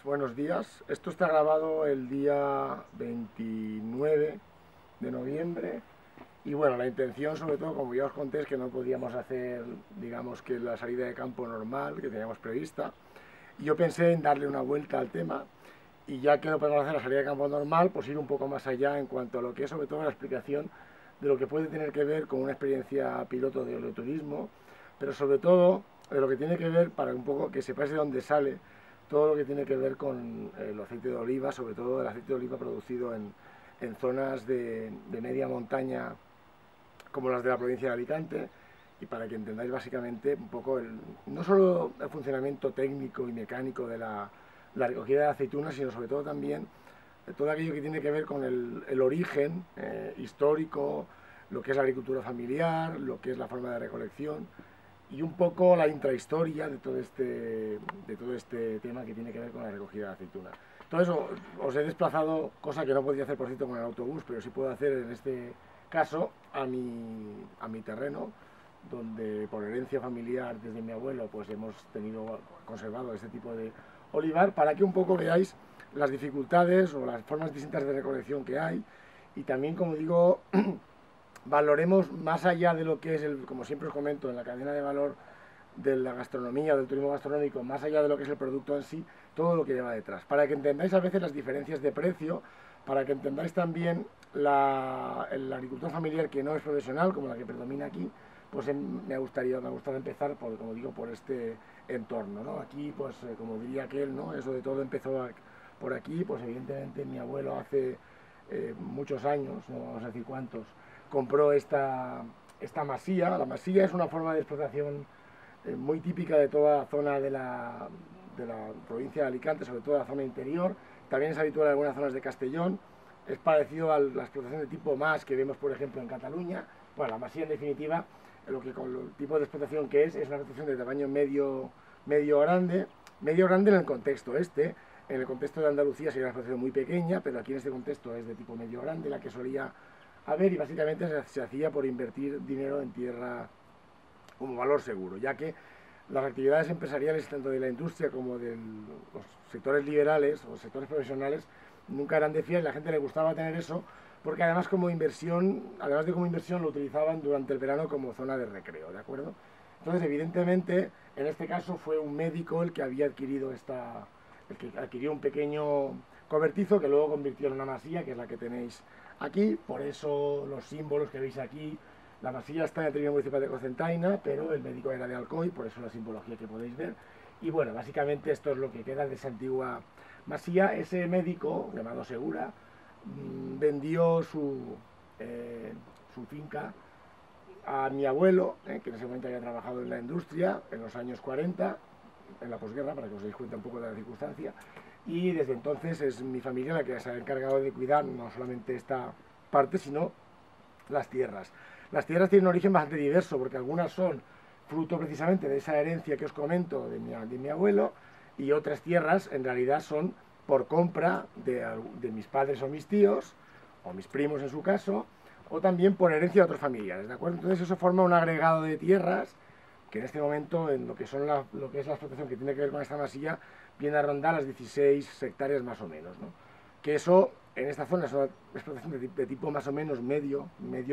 Buenos días. Esto está grabado el día 29 de noviembre y bueno, la intención sobre todo, como ya os conté, es que no podíamos hacer, digamos, que la salida de campo normal que teníamos prevista, y yo pensé en darle una vuelta al tema, y ya que no podemos hacer la salida de campo normal, pues ir un poco más allá en cuanto a lo que es sobre todo la explicación de lo que puede tener que ver con una experiencia piloto de oleoturismo, pero sobre todo de lo que tiene que ver, para un poco que sepáis de dónde sale todo lo que tiene que ver con el aceite de oliva, sobre todo el aceite de oliva producido en zonas de media montaña como las de la provincia de Alicante, y para que entendáis básicamente un poco no solo el funcionamiento técnico y mecánico de la recogida de aceitunas, sino sobre todo también todo aquello que tiene que ver con el origen histórico, lo que es la agricultura familiar, lo que es la forma de recolección y un poco la intrahistoria de todo este tema que tiene que ver con la recogida de aceitunas. Entonces os he desplazado, cosa que no podía hacer por cierto con el autobús, pero sí puedo hacer en este caso a mi terreno, donde por herencia familiar desde mi abuelo pues hemos tenido conservado este tipo de olivar, para que un poco veáis las dificultades o las formas distintas de recolección que hay, y también, como digo, valoremos más allá de lo que es, como siempre os comento, en la cadena de valor de la gastronomía, del turismo gastronómico, más allá de lo que es el producto en sí, todo lo que lleva detrás, para que entendáis a veces las diferencias de precio, para que entendáis también el agricultor familiar que no es profesional, como la que predomina aquí, pues me ha gustado empezar, como digo, por este entorno, ¿no? Aquí, pues, como diría aquel, ¿no? Eso de todo empezó por aquí, pues evidentemente mi abuelo hace muchos años, no vamos a decir cuántos, compró esta masía. La masía es una forma de explotación muy típica de toda la zona de la provincia de Alicante, sobre todo la zona interior. También es habitual en algunas zonas de Castellón. Es parecido a la explotación de tipo MAS que vemos, por ejemplo, en Cataluña. Bueno, la masía, en definitiva, con el tipo de explotación que es una explotación de tamaño medio grande en el contexto este. En el contexto de Andalucía sería una explotación muy pequeña, pero aquí en este contexto es de tipo medio grande, la que solía haber, y básicamente se hacía por invertir dinero en tierra como valor seguro, ya que las actividades empresariales, tanto de la industria como de los sectores liberales o sectores profesionales, nunca eran de fiar, y a la gente le gustaba tener eso, porque además de como inversión lo utilizaban durante el verano como zona de recreo, ¿de acuerdo? Entonces, evidentemente, en este caso fue un médico el que había adquirido el que adquirió un pequeño cobertizo que luego convirtió en una masía, que es la que tenéis aquí. Por eso los símbolos que veis aquí. La masía está en el término municipal de Cocentaina, pero el médico era de Alcoy, por eso la simbología que podéis ver. Y bueno, básicamente esto es lo que queda de esa antigua masía. Ese médico, llamado Segura, vendió su finca a mi abuelo, que en ese momento había trabajado en la industria en los años 40, en la posguerra, para que os deis cuenta un poco de la circunstancia, y desde entonces es mi familia la que se ha encargado de cuidar no solamente esta parte, sino las tierras. Las tierras tienen un origen bastante diverso, porque algunas son fruto precisamente de esa herencia que os comento de mi abuelo, y otras tierras en realidad son por compra de mis padres o mis tíos, o mis primos en su caso, o también por herencia de otros familiares, ¿de acuerdo? Entonces eso forma un agregado de tierras que en este momento, en lo que es la explotación que tiene que ver con esta masía, viene a rondar las 16 hectáreas más o menos, ¿no? Que eso, en esta zona, es una explotación de tipo más o menos medio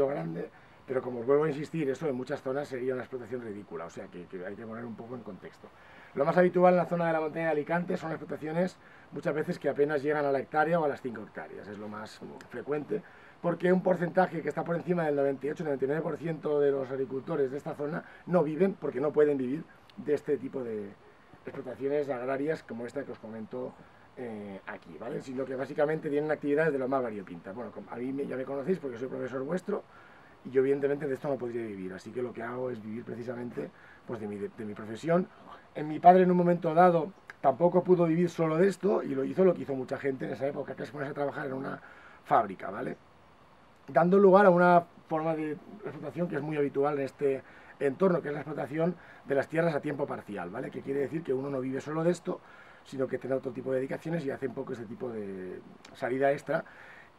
grande, pero como os vuelvo a insistir, eso en muchas zonas sería una explotación ridícula, o sea que hay que poner un poco en contexto. Lo más habitual en la zona de la montaña de Alicante son explotaciones muchas veces que apenas llegan a la hectárea o a las 5 hectáreas, es lo más frecuente, porque un porcentaje que está por encima del 98-99% de los agricultores de esta zona no viven, porque no pueden vivir de este tipo de explotaciones agrarias como esta que os comento aquí, ¿vale? Sino que básicamente tienen actividades de lo más variopintas. Bueno, a mí ya me conocéis porque soy profesor vuestro, y yo evidentemente de esto no podría vivir, así que lo que hago es vivir precisamente pues de mi profesión. Mi padre en un momento dado tampoco pudo vivir solo de esto, y lo que hizo mucha gente en esa época, que es ponerse a trabajar en una fábrica, ¿vale? Dando lugar a una forma de explotación que es muy habitual en este entorno, que es la explotación de las tierras a tiempo parcial, ¿vale? Que quiere decir que uno no vive solo de esto, sino que tiene otro tipo de dedicaciones y hace un poco ese tipo de salida extra.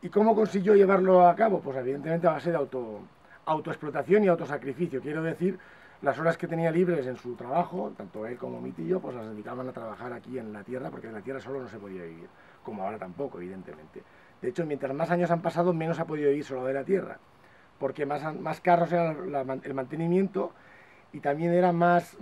¿Y cómo consiguió llevarlo a cabo? Pues evidentemente a base de autoexplotación y autosacrificio. Quiero decir, las horas que tenía libres en su trabajo, tanto él como mi tío, pues las dedicaban a trabajar aquí en la tierra, porque en la tierra solo no se podía vivir, como ahora tampoco, evidentemente. De hecho, mientras más años han pasado, menos ha podido vivir solo de la tierra, porque más caros era el mantenimiento y también era más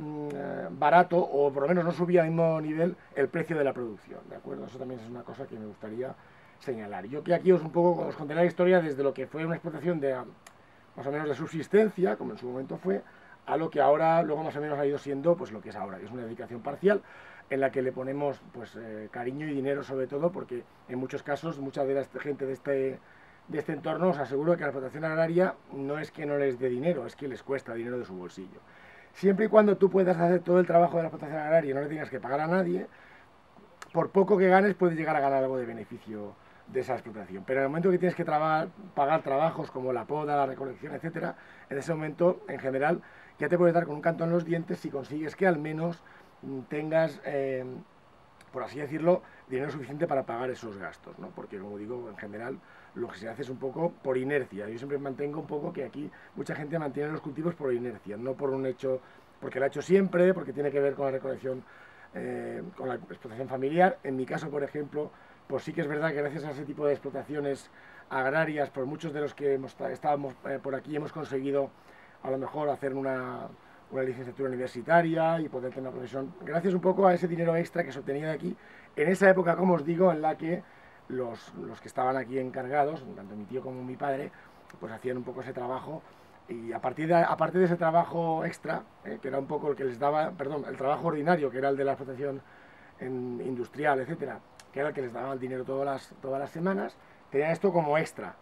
barato, o por lo menos no subía al mismo nivel el precio de la producción, ¿de acuerdo? Eso también es una cosa que me gustaría señalar. Yo que aquí os contaré la historia desde lo que fue una explotación de más o menos de subsistencia, como en su momento fue, a lo que ahora luego más o menos ha ido siendo pues lo que es ahora, que es una dedicación parcial en la que le ponemos pues cariño y dinero sobre todo, porque en muchos casos mucha de la gente de este entorno os aseguro que la explotación agraria no es que no les dé dinero, es que les cuesta dinero de su bolsillo. Siempre y cuando tú puedas hacer todo el trabajo de la explotación agraria y no le tengas que pagar a nadie, por poco que ganes puedes llegar a ganar algo de beneficio de esa explotación. Pero en el momento que tienes que pagar trabajos como la poda, la recolección, etcétera, en ese momento, en general, ya te puedes dar con un canto en los dientes si consigues que al menos tengas, por así decirlo, dinero suficiente para pagar esos gastos, ¿no? Porque, como digo, en general, lo que se hace es un poco por inercia. Yo siempre mantengo un poco que aquí mucha gente mantiene los cultivos por inercia, no por un hecho, porque lo ha hecho siempre, porque tiene que ver con la recolección, con la explotación familiar. En mi caso, por ejemplo, pues sí que es verdad que gracias a ese tipo de explotaciones agrarias, por muchos de los que estábamos por aquí, hemos conseguido a lo mejor hacer una licenciatura universitaria y poder tener una profesión, gracias un poco a ese dinero extra que se obtenía de aquí, en esa época, como os digo, en la que los que estaban aquí encargados, tanto mi tío como mi padre, pues hacían un poco ese trabajo. Y aparte de ese trabajo extra, que era un poco el que les daba, perdón, el trabajo ordinario, que era el de la explotación industrial, etcétera, que era el que les daba el dinero todas las semanas, tenían esto como extra.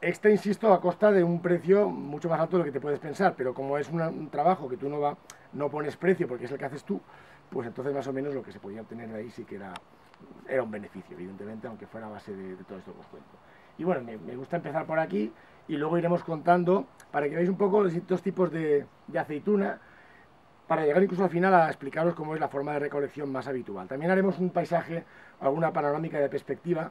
Extra, insisto, a costa de un precio mucho más alto de lo que te puedes pensar, pero como es un trabajo que tú no pones precio porque es el que haces tú, pues entonces más o menos lo que se podía obtener de ahí sí que era un beneficio, evidentemente, aunque fuera a base de todo esto que os cuento. Y bueno, me gusta empezar por aquí y luego iremos contando para que veáis un poco los distintos tipos de aceituna, para llegar incluso al final a explicaros cómo es la forma de recolección más habitual. También haremos un paisaje, alguna panorámica de perspectiva,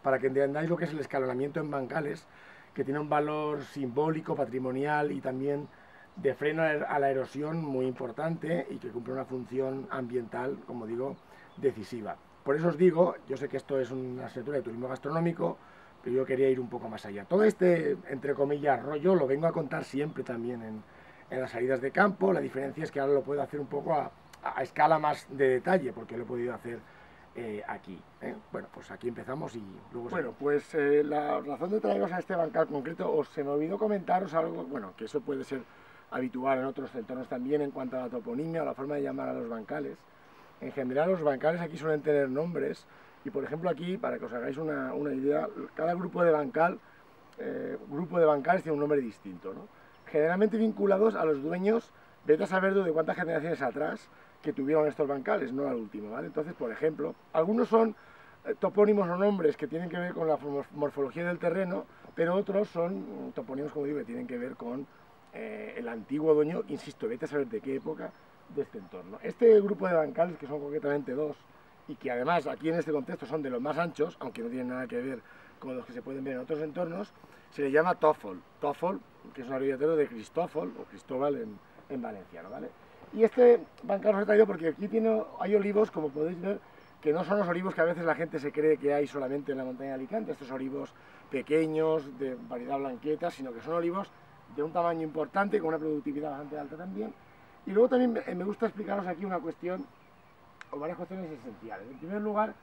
para que entendáis lo que es el escalonamiento en bancales, que tiene un valor simbólico, patrimonial y también de freno a la erosión muy importante y que cumple una función ambiental, como digo, decisiva. Por eso os digo, yo sé que esto es una asignatura de turismo gastronómico, pero yo quería ir un poco más allá. Todo este, entre comillas, rollo lo vengo a contar siempre también en las salidas de campo. La diferencia es que ahora lo puedo hacer un poco a escala más de detalle, porque lo he podido hacer aquí. Bueno, pues aquí empezamos y luego... Bueno, pues la razón de traeros a este bancal concreto, se me olvidó comentaros algo, bueno, que eso puede ser habitual en otros entornos también en cuanto a la toponimia o la forma de llamar a los bancales. En general los bancales aquí suelen tener nombres y por ejemplo aquí, para que os hagáis una idea, cada grupo de bancales tiene un nombre distinto, ¿no? Generalmente vinculados a los dueños, vete a saber de cuántas generaciones atrás que tuvieron estos bancales, no al último, ¿vale? Entonces, por ejemplo, algunos son topónimos o nombres que tienen que ver con la morfología del terreno, pero otros son topónimos, como digo, que tienen que ver con el antiguo dueño, insisto, vete a saber de qué época de este entorno. Este grupo de bancales, que son concretamente dos, y que además aquí en este contexto son de los más anchos, aunque no tienen nada que ver con los que se pueden ver en otros entornos, se le llama TOFOL, que es un abreviatorio de Cristófol o Cristóbal en valenciano, ¿vale? Y este bancal os he traído porque aquí hay olivos, como podéis ver, que no son los olivos que a veces la gente se cree que hay solamente en la montaña de Alicante, estos olivos pequeños, de variedad blanqueta, sino que son olivos de un tamaño importante, con una productividad bastante alta también. Y luego también me gusta explicaros aquí una cuestión, o varias cuestiones esenciales. En primer lugar,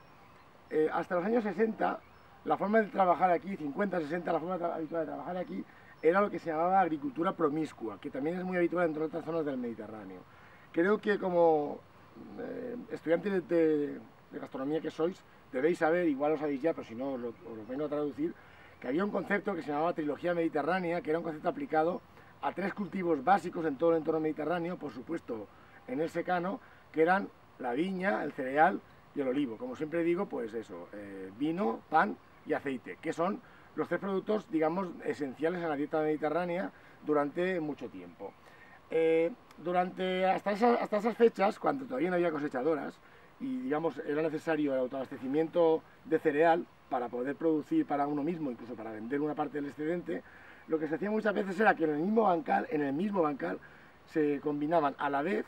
hasta los años 60, la forma de trabajar aquí, 50, 60, la forma habitual de trabajar aquí, era lo que se llamaba agricultura promiscua, que también es muy habitual en otras zonas del Mediterráneo. Creo que como estudiantes de gastronomía que sois, debéis saber, igual lo sabéis ya, pero si no os lo vengo a traducir, que había un concepto que se llamaba trilogía mediterránea, que era un concepto aplicado a tres cultivos básicos en todo el entorno mediterráneo, por supuesto en el secano, que eran la viña, el cereal y el olivo. Como siempre digo, pues eso, vino, pan y aceite, que son los tres productos, digamos, esenciales en la dieta mediterránea durante mucho tiempo. Hasta esas fechas, cuando todavía no había cosechadoras y digamos era necesario el autoabastecimiento de cereal para poder producir para uno mismo, incluso para vender una parte del excedente, lo que se hacía muchas veces era que en el mismo bancal se combinaban a la vez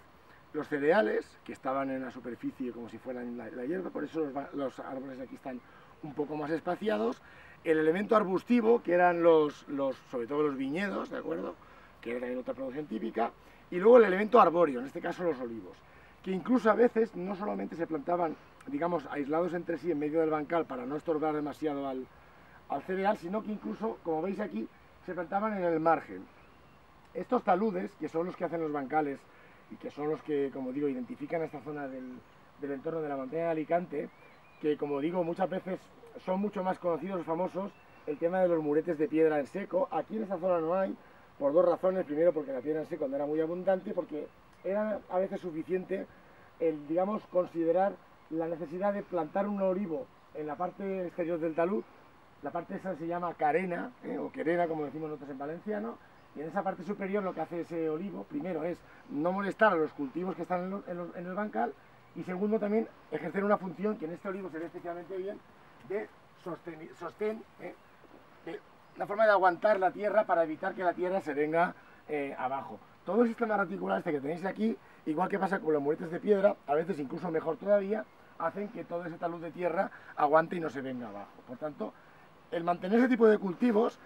los cereales, que estaban en la superficie como si fueran la hierba, por eso los árboles de aquí están un poco más espaciados, el elemento arbustivo, que eran sobre todo los viñedos, ¿de acuerdo?, que era también otra producción típica, y luego el elemento arbóreo, en este caso los olivos, que incluso a veces no solamente se plantaban, digamos, aislados entre sí en medio del bancal para no estorbar demasiado al cereal, sino que incluso, como veis aquí, se plantaban en el margen. Estos taludes, que son los que hacen los bancales y que son los que, como digo, identifican esta zona del entorno de la montaña de Alicante, que, como digo, muchas veces son mucho más conocidos, famosos, el tema de los muretes de piedra en seco. Aquí en esta zona no hay, por dos razones. Primero, porque la piedra en seco no era muy abundante, porque era a veces suficiente el, digamos, considerar la necesidad de plantar un olivo en la parte exterior del talud. La parte esa se llama carena, o querena, como decimos nosotros en valenciano, y en esa parte superior lo que hace ese olivo, primero, es no molestar a los cultivos que están en el bancal, y segundo, también ejercer una función que en este olivo se ve especialmente bien, de sostén, de la forma de aguantar la tierra para evitar que la tierra se venga abajo. Todo el sistema reticular este que tenéis aquí, igual que pasa con los muretes de piedra, a veces incluso mejor todavía, hacen que todo ese talud de tierra aguante y no se venga abajo. Por tanto, el mantener ese tipo de cultivos,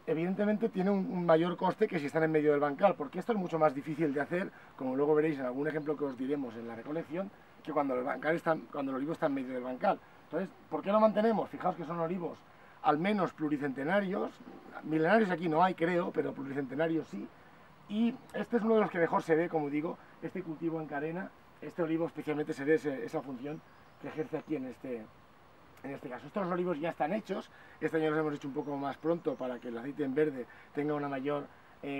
evidentemente tiene un mayor coste que si están en medio del bancal, porque esto es mucho más difícil de hacer, como luego veréis en algún ejemplo que os diremos en la recolección, que cuando el olivo está en medio del bancal. Entonces, ¿por qué lo mantenemos? Fijaos que son olivos al menos pluricentenarios, milenarios aquí no hay, creo, pero pluricentenarios sí, y este es uno de los que mejor se ve, como digo, este cultivo en carena, este olivo especialmente se ve esa función que ejerce aquí en este caso. Estos olivos ya están hechos, este año los hemos hecho un poco más pronto para que el aceite en verde tenga una mayor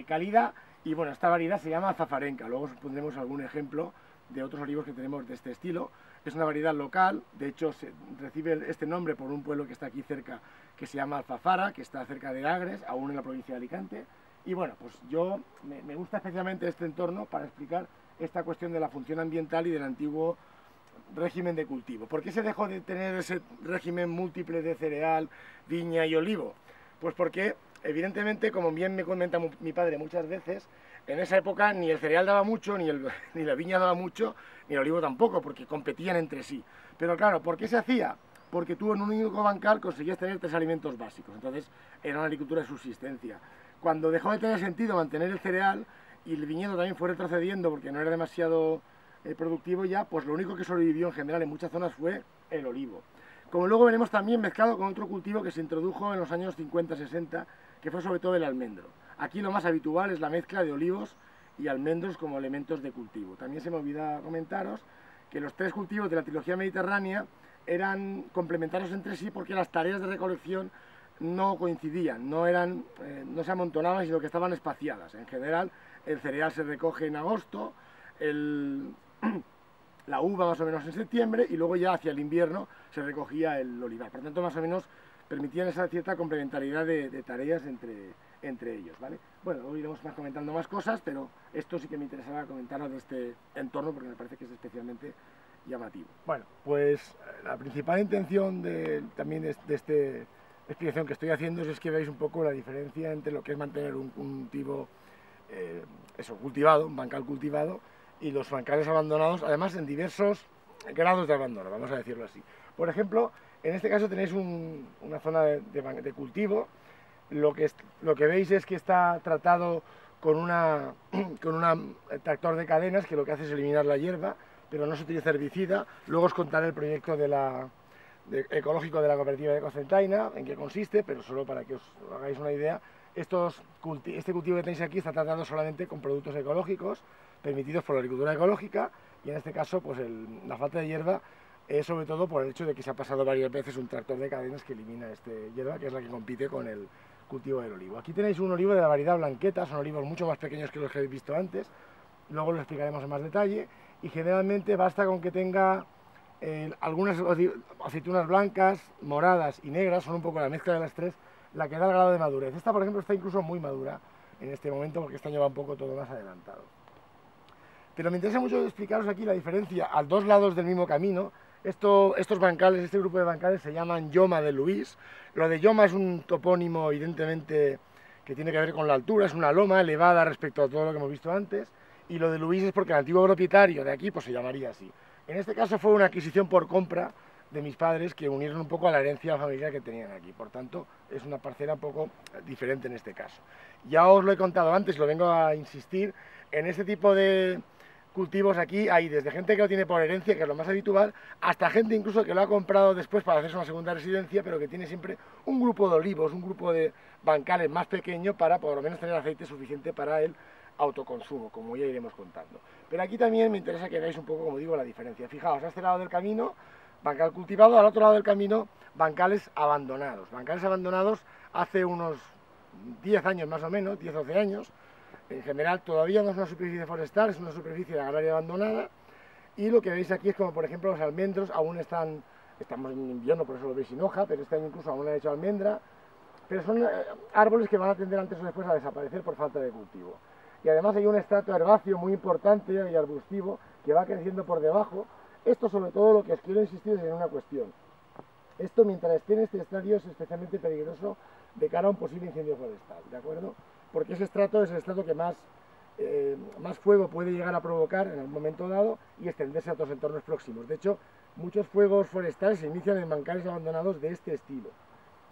calidad, y bueno, esta variedad se llama azafarenca. Luego os pondremos algún ejemplo de otros olivos que tenemos de este estilo. Es una variedad local, de hecho recibe este nombre por un pueblo que está aquí cerca, que se llama Alfafara, que está cerca de Agres, aún en la provincia de Alicante. Y bueno, pues yo me gusta especialmente este entorno para explicar esta cuestión de la función ambiental y del antiguo régimen de cultivo. ¿Por qué se dejó de tener ese régimen múltiple de cereal, viña y olivo? Pues porque, evidentemente, como bien me comenta mi padre muchas veces, en esa época ni el cereal daba mucho, ni la viña daba mucho, ni el olivo tampoco, porque competían entre sí. Pero claro, ¿por qué se hacía? Porque tú en un único bancal conseguías tener 3 alimentos básicos, entonces era una agricultura de subsistencia. Cuando dejó de tener sentido mantener el cereal y el viñedo también fue retrocediendo porque no era demasiado productivo ya, pues lo único que sobrevivió en general en muchas zonas fue el olivo. Como luego veremos, también mezclado con otro cultivo que se introdujo en los años 50-60, que fue sobre todo el almendro. Aquí lo más habitual es la mezcla de olivos y almendros como elementos de cultivo. También se me olvida comentaros que los 3 cultivos de la trilogía mediterránea eran complementarios entre sí porque las tareas de recolección no coincidían, no se amontonaban, sino que estaban espaciadas. En general, el cereal se recoge en agosto, la uva más o menos en septiembre, y luego ya hacia el invierno se recogía el olivar. Por tanto, más o menos permitían esa cierta complementariedad de tareas entre ellos, ¿vale? Bueno, hoy iremos comentando más cosas, pero esto sí que me interesaba comentaros de este entorno porque me parece que es especialmente llamativo. Bueno, pues la principal intención también de esta explicación que estoy haciendo es que veáis un poco la diferencia entre lo que es mantener un cultivo cultivado, un bancal cultivado, y los bancales abandonados, además en diversos grados de abandono, vamos a decirlo así. Por ejemplo, en este caso tenéis una zona de cultivo. Lo que veis es que está tratado con un tractor de cadenas, que lo que hace es eliminar la hierba, pero no se utiliza herbicida. Luego os contaré el proyecto ecológico de la cooperativa de Cocentaina, en qué consiste, pero solo para que os hagáis una idea. Este cultivo que tenéis aquí está tratado solamente con productos ecológicos, permitidos por la agricultura ecológica, y en este caso pues la falta de hierba es sobre todo por el hecho de que se ha pasado varias veces un tractor de cadenas que elimina esta hierba, que es la que compite con el cultivo del olivo. Aquí tenéis un olivo de la variedad blanqueta, son olivos mucho más pequeños que los que habéis visto antes, luego lo explicaremos en más detalle, y generalmente basta con que tenga algunas aceitunas blancas, moradas y negras, son un poco la mezcla de las 3, la que da el grado de madurez. Esta, por ejemplo, está incluso muy madura en este momento porque este año va un poco todo más adelantado. Pero me interesa mucho explicaros aquí la diferencia a 2 lados del mismo camino. Estos bancales, este grupo de bancales se llaman Lloma de Luis. Lo de Lloma es un topónimo evidentemente que tiene que ver con la altura, es una loma elevada respecto a todo lo que hemos visto antes. y lo de Luis es porque el antiguo propietario de aquí pues se llamaría así. En este caso fue una adquisición por compra de mis padres que unieron un poco a la herencia familiar que tenían aquí, por tanto es una parcela un poco diferente en este caso. Ya os lo he contado antes, lo vengo a insistir, en este tipo de cultivos aquí hay desde gente que lo tiene por herencia, que es lo más habitual, hasta gente incluso que lo ha comprado después para hacerse una segunda residencia, pero que tiene siempre un grupo de olivos, un grupo de bancales más pequeño para por lo menos tener aceite suficiente para el autoconsumo, como ya iremos contando. Pero aquí también me interesa que veáis un poco, como digo, la diferencia. Fijaos, a este lado del camino, bancal cultivado, al otro lado del camino, bancales abandonados. Bancales abandonados hace unos 10 años más o menos, 10 o 12 años. En general todavía no es una superficie forestal, es una superficie agraria abandonada. Y lo que veis aquí es como, por ejemplo, los almendros aún estamos en invierno, por eso lo veis sin hoja, pero este año incluso aún han hecho almendra. Pero son árboles que van a tender antes o después a desaparecer por falta de cultivo. Y además hay un estrato herbáceo muy importante y arbustivo que va creciendo por debajo. Esto sobre todo lo que os quiero insistir es en una cuestión. Esto mientras esté en este estadio es especialmente peligroso de cara a un posible incendio forestal, ¿de acuerdo? Porque ese estrato es el estrato que más fuego puede llegar a provocar en algún momento dado y extenderse a otros entornos próximos. De hecho, muchos fuegos forestales se inician en bancales abandonados de este estilo.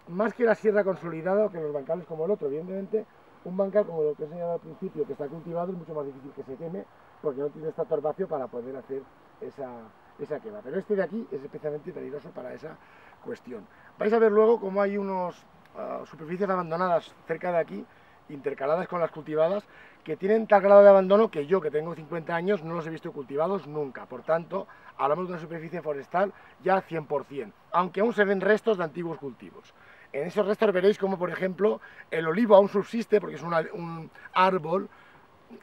Más que la sierra consolidada o que los bancales como el otro, evidentemente, un bancal como lo que he enseñado al principio, que está cultivado, es mucho más difícil que se queme porque no tiene estrato herbáceo para poder hacer esa quema. Pero este de aquí es especialmente peligroso para esa cuestión. Vais a ver luego cómo hay unas superficies abandonadas cerca de aquí, intercaladas con las cultivadas, que tienen tal grado de abandono que yo, que tengo 50 años, no los he visto cultivados nunca. Por tanto, hablamos de una superficie forestal ya 100%, aunque aún se ven restos de antiguos cultivos. En esos restos veréis como, por ejemplo, el olivo aún subsiste, porque es un árbol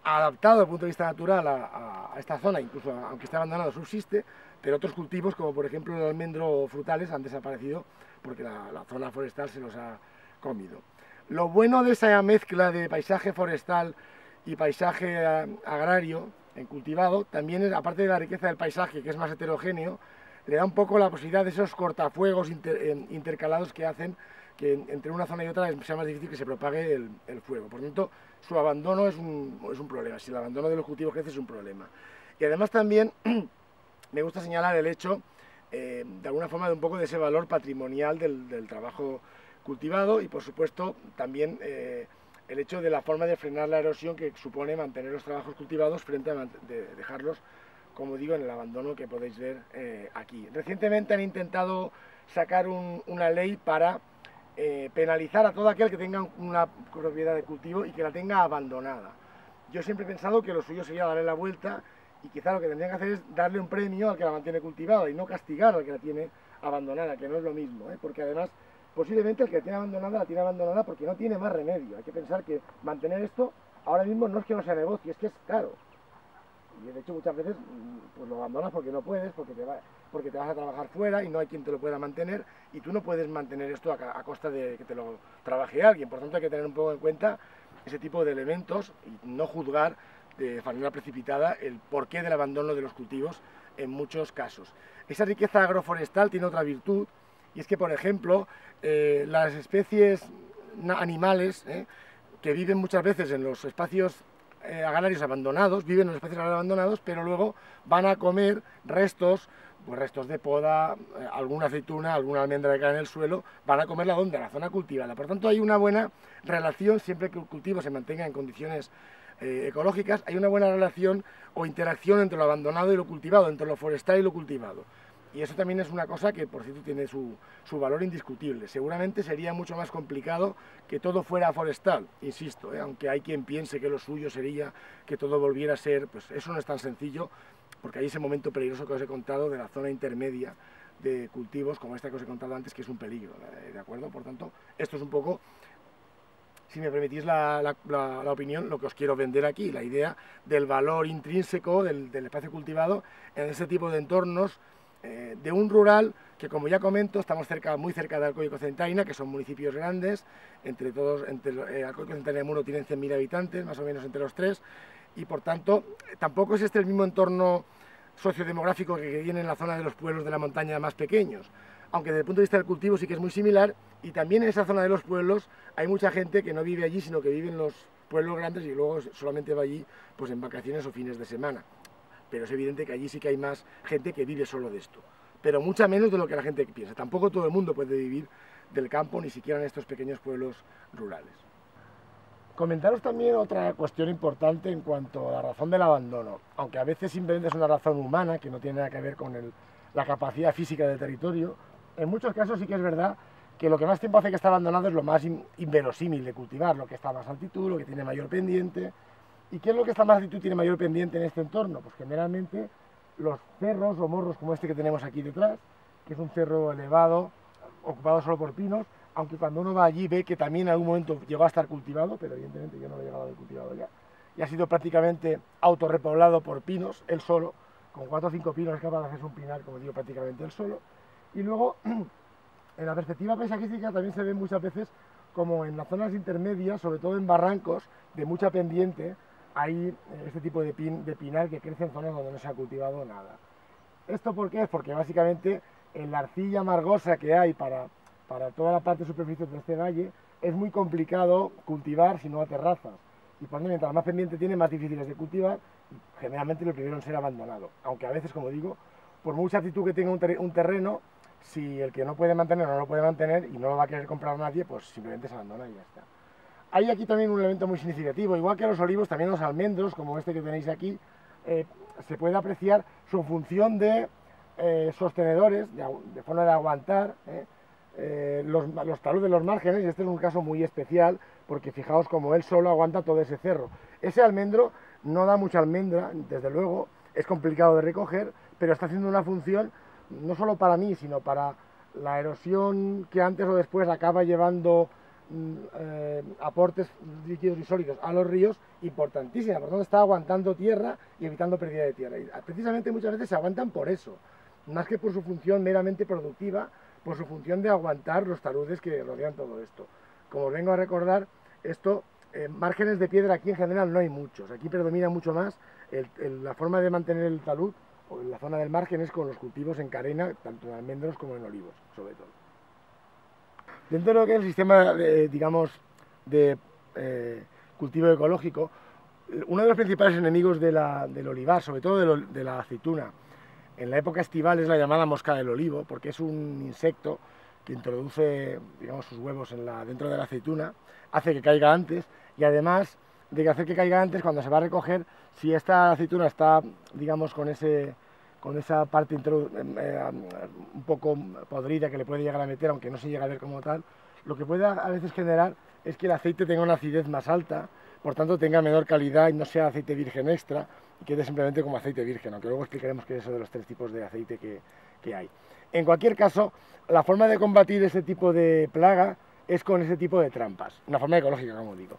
adaptado desde el punto de vista natural a esta zona, incluso aunque esté abandonado subsiste, pero otros cultivos, como por ejemplo el almendro o frutales, han desaparecido porque la zona forestal se los ha comido. Lo bueno de esa mezcla de paisaje forestal y paisaje agrario en cultivado, también es, aparte de la riqueza del paisaje, que es más heterogéneo, le da un poco la posibilidad de esos cortafuegos intercalados que hacen que entre una zona y otra sea más difícil que se propague el fuego. Por lo tanto, su abandono es un problema. Si el abandono de los cultivos crece es un problema. Y además también me gusta señalar el hecho, de alguna forma, de un poco de ese valor patrimonial del trabajo cultivado y, por supuesto, también el hecho de la forma de frenar la erosión que supone mantener los trabajos cultivados frente a dejarlos, como digo, en el abandono que podéis ver aquí. Recientemente han intentado sacar una ley para penalizar a todo aquel que tenga una propiedad de cultivo y que la tenga abandonada. Yo siempre he pensado que lo suyo sería darle la vuelta y quizá lo que tendrían que hacer es darle un premio al que la mantiene cultivada y no castigar al que la tiene abandonada, que no es lo mismo, porque además posiblemente el que la tiene abandonada porque no tiene más remedio. Hay que pensar que mantener esto ahora mismo no es que no sea negocio, es que es caro. Y de hecho muchas veces pues lo abandonas porque no puedes, porque te vas a trabajar fuera y no hay quien te lo pueda mantener y tú no puedes mantener esto a costa de que te lo trabaje alguien. Por tanto hay que tener un poco en cuenta ese tipo de elementos y no juzgar de manera precipitada el porqué del abandono de los cultivos en muchos casos. Esa riqueza agroforestal tiene otra virtud y es que, por ejemplo, las especies animales que viven muchas veces en los espacios agrarios abandonados, viven en los espacios agrarios abandonados, pero luego van a comer restos, pues restos de poda, alguna aceituna, alguna almendra que cae en el suelo, van a comerla donde, en la zona cultivada. Por tanto, hay una buena relación, siempre que el cultivo se mantenga en condiciones ecológicas, hay una buena relación o interacción entre lo abandonado y lo cultivado, entre lo forestal y lo cultivado. Y eso también es una cosa que, por cierto, tiene su valor indiscutible. Seguramente sería mucho más complicado que todo fuera forestal, insisto, aunque hay quien piense que lo suyo sería que todo volviera a ser, pues eso no es tan sencillo, porque hay ese momento peligroso que os he contado de la zona intermedia de cultivos, como esta que os he contado antes, que es un peligro, ¿de acuerdo? Por tanto, esto es un poco, si me permitís la opinión, lo que os quiero vender aquí, la idea del valor intrínseco del espacio cultivado en ese tipo de entornos, de un rural que, como ya comento, estamos muy cerca de Alcoy y Cocentaina, que son municipios grandes, Alcoy y Cocentaina y Muro tienen 100.000 habitantes, más o menos entre los tres, y por tanto tampoco es este el mismo entorno sociodemográfico que tiene en la zona de los pueblos de la montaña más pequeños, aunque desde el punto de vista del cultivo sí que es muy similar, y también en esa zona de los pueblos hay mucha gente que no vive allí, sino que vive en los pueblos grandes y luego solamente va allí pues en vacaciones o fines de semana. Pero es evidente que allí sí que hay más gente que vive solo de esto, pero mucha menos de lo que la gente piensa. Tampoco todo el mundo puede vivir del campo, ni siquiera en estos pequeños pueblos rurales. Comentaros también otra cuestión importante en cuanto a la razón del abandono, aunque a veces simplemente es una razón humana, que no tiene nada que ver con la capacidad física del territorio. En muchos casos sí que es verdad que lo que más tiempo hace que está abandonado es lo más inverosímil de cultivar, lo que está a más altitud, lo que tiene mayor pendiente. ¿Y qué es lo que está a más altitud y tiene mayor pendiente en este entorno? Pues generalmente los cerros o morros como este que tenemos aquí detrás, que es un cerro elevado, ocupado solo por pinos, aunque cuando uno va allí ve que también en algún momento llegó a estar cultivado, pero evidentemente yo no lo he llegado a ver cultivado ya, y ha sido prácticamente autorrepoblado por pinos, él solo, con 4 o 5 pinos es capaz de hacerse un pinar, como digo, prácticamente él solo. Y luego, en la perspectiva paisajística también se ve muchas veces como en las zonas intermedias, sobre todo en barrancos de mucha pendiente, hay este tipo de pinar que crece en zonas donde no se ha cultivado nada. ¿Esto por qué? Es porque básicamente en la arcilla margosa que hay para toda la parte de superficie de este valle es muy complicado cultivar si no a terrazas. Y por tanto, mientras más pendiente tiene, más difíciles de cultivar, generalmente lo primero en ser abandonado. Aunque a veces, como digo, por mucha actitud que tenga un terreno, si el que no puede mantener no lo puede mantener y no lo va a querer comprar nadie, pues simplemente se abandona y ya está. Hay aquí también un elemento muy significativo, igual que los olivos, también los almendros, como este que tenéis aquí, se puede apreciar su función de sostenedores, de forma de aguantar los taludes de los márgenes, y este es un caso muy especial, porque fijaos como él solo aguanta todo ese cerro. Ese almendro no da mucha almendra, desde luego, es complicado de recoger, pero está haciendo una función, no solo para mí, sino para la erosión que antes o después acaba llevando aportes líquidos y sólidos a los ríos, importantísima, por tanto está aguantando tierra y evitando pérdida de tierra. Y precisamente muchas veces se aguantan por eso, más que por su función meramente productiva, por su función de aguantar los taludes que rodean todo esto. Como os vengo a recordar, márgenes de piedra aquí en general no hay muchos, aquí predomina mucho más la forma de mantener el talud, o la zona del margen es con los cultivos en carena, tanto en almendros como en olivos, sobre todo. Dentro de lo que es el sistema, digamos, de cultivo ecológico, uno de los principales enemigos del olivar, sobre todo de la aceituna, en la época estival es la llamada mosca del olivo, porque es un insecto que introduce, digamos, sus huevos dentro de la aceituna, hace que caiga antes, y además de que hacer que caiga antes, cuando se va a recoger, si esta aceituna está, digamos, con esa parte un poco podrida que le puede llegar a meter, aunque no se llega a ver como tal, lo que puede a veces generar es que el aceite tenga una acidez más alta, por tanto tenga menor calidad y no sea aceite virgen extra, y quede simplemente como aceite virgen, aunque luego explicaremos qué es eso de los 3 tipos de aceite que hay. En cualquier caso, la forma de combatir ese tipo de plaga es con ese tipo de trampas, una forma ecológica, como digo.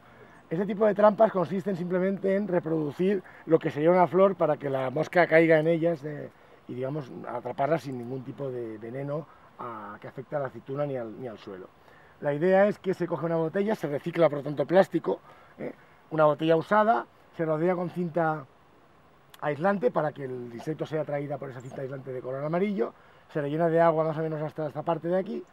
Ese tipo de trampas consisten simplemente en reproducir lo que sería una flor para que la mosca caiga en ellas y, digamos, atraparla sin ningún tipo de veneno que afecte a la aceituna ni al suelo. La idea es que se coge una botella, se recicla por tanto plástico, una botella usada, se rodea con cinta aislante para que el insecto sea atraída por esa cinta aislante de color amarillo, se rellena de agua más o menos hasta esta parte de aquí,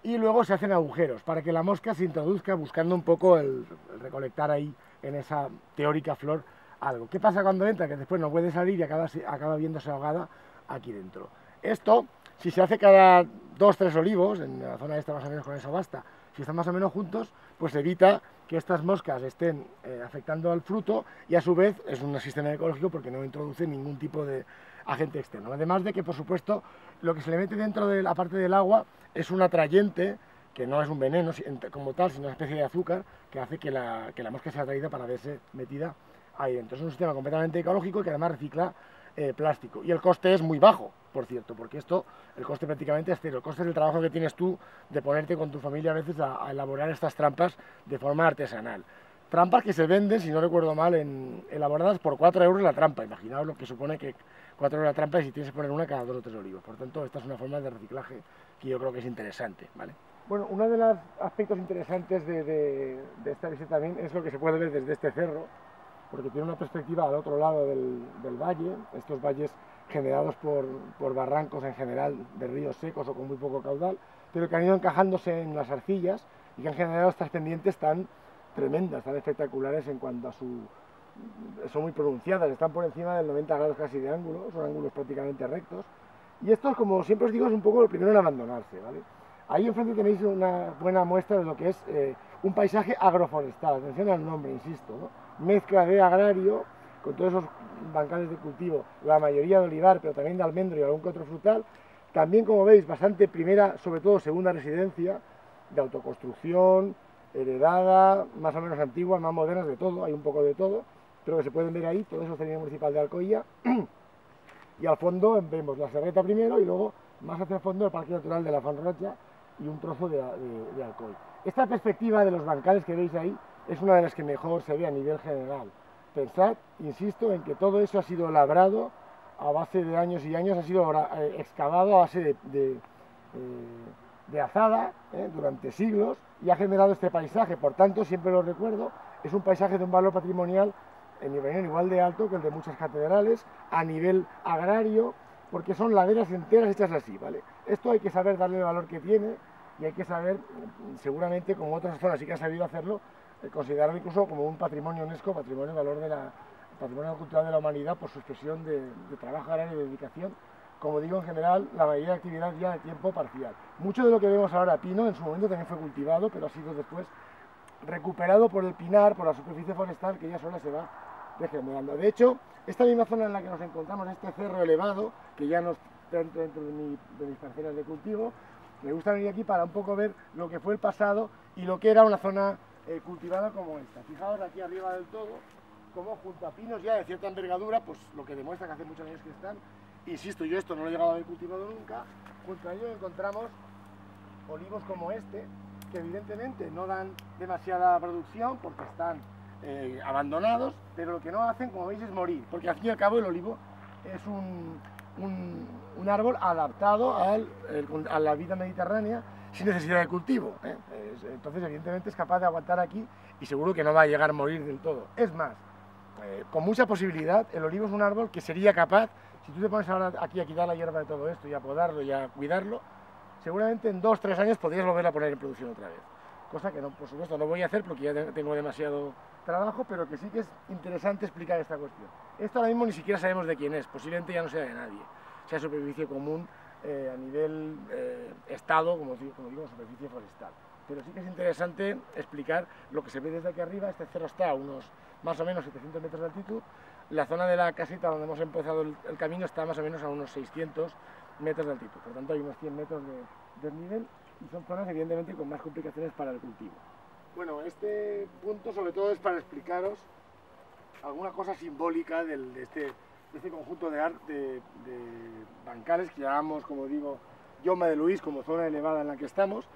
y luego se hacen agujeros para que la mosca se introduzca buscando un poco el recolectar ahí en esa teórica flor algo. ¿Qué pasa cuando entra? Que después no puede salir y acaba viéndose ahogada aquí dentro. Esto, si se hace cada 2 o 3 olivos, en la zona esta más o menos con eso basta, si están más o menos juntos, pues evita que estas moscas estén afectando al fruto y a su vez es un sistema ecológico porque no introduce ningún tipo de agente externo. Además de que, por supuesto, lo que se le mete dentro de la parte del agua es un atrayente, que no es un veneno como tal, sino una especie de azúcar que hace que la mosca sea atraída para verse metida ahí dentro. Es un sistema completamente ecológico que además recicla plástico. Y el coste es muy bajo, por cierto, porque el coste prácticamente es cero. El coste es el trabajo que tienes tú de ponerte con tu familia a veces a elaborar estas trampas de forma artesanal. Trampas que se venden, si no recuerdo mal, elaboradas por 4 euros la trampa. Imaginaos lo que supone que 4 euros la trampa y si tienes que poner una cada 2 o 3 olivos. Por tanto, esta es una forma de reciclaje que yo creo que es interesante, ¿vale? Bueno, uno de los aspectos interesantes de esta visita también es lo que se puede ver desde este cerro, porque tiene una perspectiva al otro lado del valle, estos valles generados por barrancos en general de ríos secos o con muy poco caudal, pero que han ido encajándose en las arcillas y que han generado estas pendientes tan tremendas, están espectaculares en cuanto a su... son muy pronunciadas, están por encima del 90 grados casi de ángulo, son ángulos prácticamente rectos, y esto, como siempre os digo, es un poco lo primero en abandonarse, ¿vale? Ahí enfrente tenéis una buena muestra de lo que es un paisaje agroforestal, atención al nombre, insisto, ¿no? Mezcla de agrario, con todos esos bancales de cultivo, la mayoría de olivar, pero también de almendro y algún que otro frutal, también, como veis, bastante primera, sobre todo segunda residencia, de autoconstrucción, heredada, más o menos antiguas, más modernas, de todo, hay un poco de todo, pero que se pueden ver ahí, todo eso es Terminal Municipal de Alcoia, y al fondo vemos la Serreta primero y luego, más hacia el fondo, el Parque Natural de la Font Roja y un trozo de Alcoi. Esta perspectiva de los bancales que veis ahí es una de las que mejor se ve a nivel general. Pensad, insisto, en que todo eso ha sido labrado a base de años y años, ha sido excavado a base de azada durante siglos y ha generado este paisaje. Por tanto, siempre lo recuerdo, es un paisaje de un valor patrimonial, en mi opinión, igual de alto que el de muchas catedrales, a nivel agrario, porque son laderas enteras hechas así, ¿vale? Esto hay que saber darle el valor que tiene y hay que saber, seguramente, como otras zonas sí que han sabido hacerlo, considerarlo incluso como un patrimonio UNESCO, patrimonio de valor de la patrimonio cultural de la humanidad por su expresión de trabajo agrario y de dedicación, como digo, en general, la mayoría de actividad ya de tiempo parcial. Mucho de lo que vemos ahora pino, en su momento también fue cultivado, pero ha sido después recuperado por el pinar, por la superficie forestal, que ya sola se va degenerando. De hecho, esta misma zona en la que nos encontramos, este cerro elevado, que ya no está dentro de mis parcelas de cultivo, me gusta venir aquí para un poco ver lo que fue el pasado y lo que era una zona cultivada como esta. Fijaos aquí arriba del todo, como junto a pinos ya de cierta envergadura, pues lo que demuestra que hace muchos años que están, insisto, yo esto no lo he llegado a haber cultivado nunca, junto a ello encontramos olivos como este, que evidentemente no dan demasiada producción porque están abandonados, pero lo que no hacen, como veis, es morir, porque al fin y al cabo el olivo es un árbol adaptado a la vida mediterránea sin necesidad de cultivo, entonces evidentemente es capaz de aguantar aquí y seguro que no va a llegar a morir del todo. Es más, con mucha posibilidad, el olivo es un árbol que sería capaz, si tú te pones ahora aquí a quitar la hierba de todo esto y a podarlo y a cuidarlo, seguramente en 2 o 3 años podrías volver a poner en producción otra vez. Cosa que, no, por supuesto, no voy a hacer porque ya tengo demasiado trabajo, pero que sí que es interesante explicar esta cuestión. Esto ahora mismo ni siquiera sabemos de quién es, posiblemente ya no sea de nadie, sea superficie común a nivel estado, como digo, superficie forestal. Pero sí que es interesante explicar lo que se ve desde aquí arriba. Este cerro está a unos más o menos 700 metros de altitud. La zona de la casita donde hemos empezado el camino está más o menos a unos 600 metros de altitud. Por tanto, hay unos 100 metros de desnivel y son zonas evidentemente con más complicaciones para el cultivo. Bueno, este punto sobre todo es para explicaros alguna cosa simbólica de este conjunto de bancales que llamamos, como digo, Jaume de Luis, como zona elevada en la que estamos,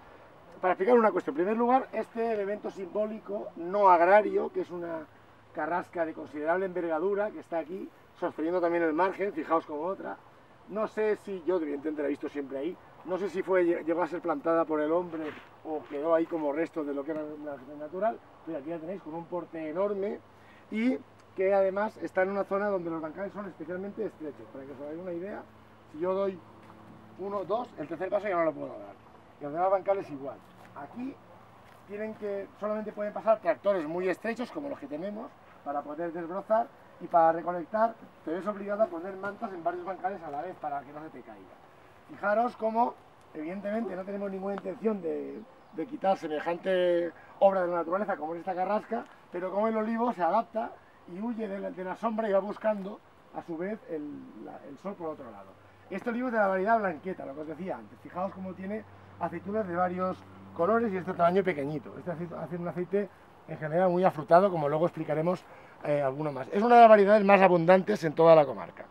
para explicar una cuestión. En primer lugar, este elemento simbólico no agrario, que es una carrasca de considerable envergadura, que está aquí, sosteniendo también el margen, fijaos como otra. No sé si, yo evidentemente la he visto siempre ahí, no sé si llegó a ser plantada por el hombre o quedó ahí como resto de lo que era la vegetación natural, pero aquí la tenéis con un porte enorme y que además está en una zona donde los bancales son especialmente estrechos. Para que os hagáis una idea, si yo doy 1, 2, el tercer paso ya no lo puedo dar. Y los demás bancales igual. Aquí solamente pueden pasar tractores muy estrechos como los que tenemos para poder desbrozar, y para recolectar te ves obligado a poner mantas en varios bancales a la vez para que no se te caiga. Fijaros cómo evidentemente no tenemos ninguna intención de quitar semejante obra de la naturaleza como es esta carrasca, pero como el olivo se adapta y huye de la sombra y va buscando a su vez el sol por otro lado. Este olivo es de la variedad blanqueta, lo que os decía antes. Fijaos cómo tiene aceitunas de varios colores y este tamaño pequeñito. Este hace un aceite en general muy afrutado, como luego explicaremos alguno más. Es una de las variedades más abundantes en toda la comarca.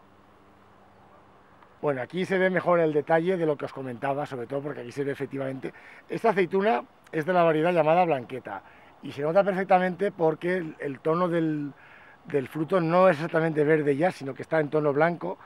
Bueno, aquí se ve mejor el detalle de lo que os comentaba, sobre todo porque aquí se ve efectivamente. Esta aceituna es de la variedad llamada blanqueta y se nota perfectamente porque el tono del fruto no es exactamente verde ya, sino que está en tono blanco.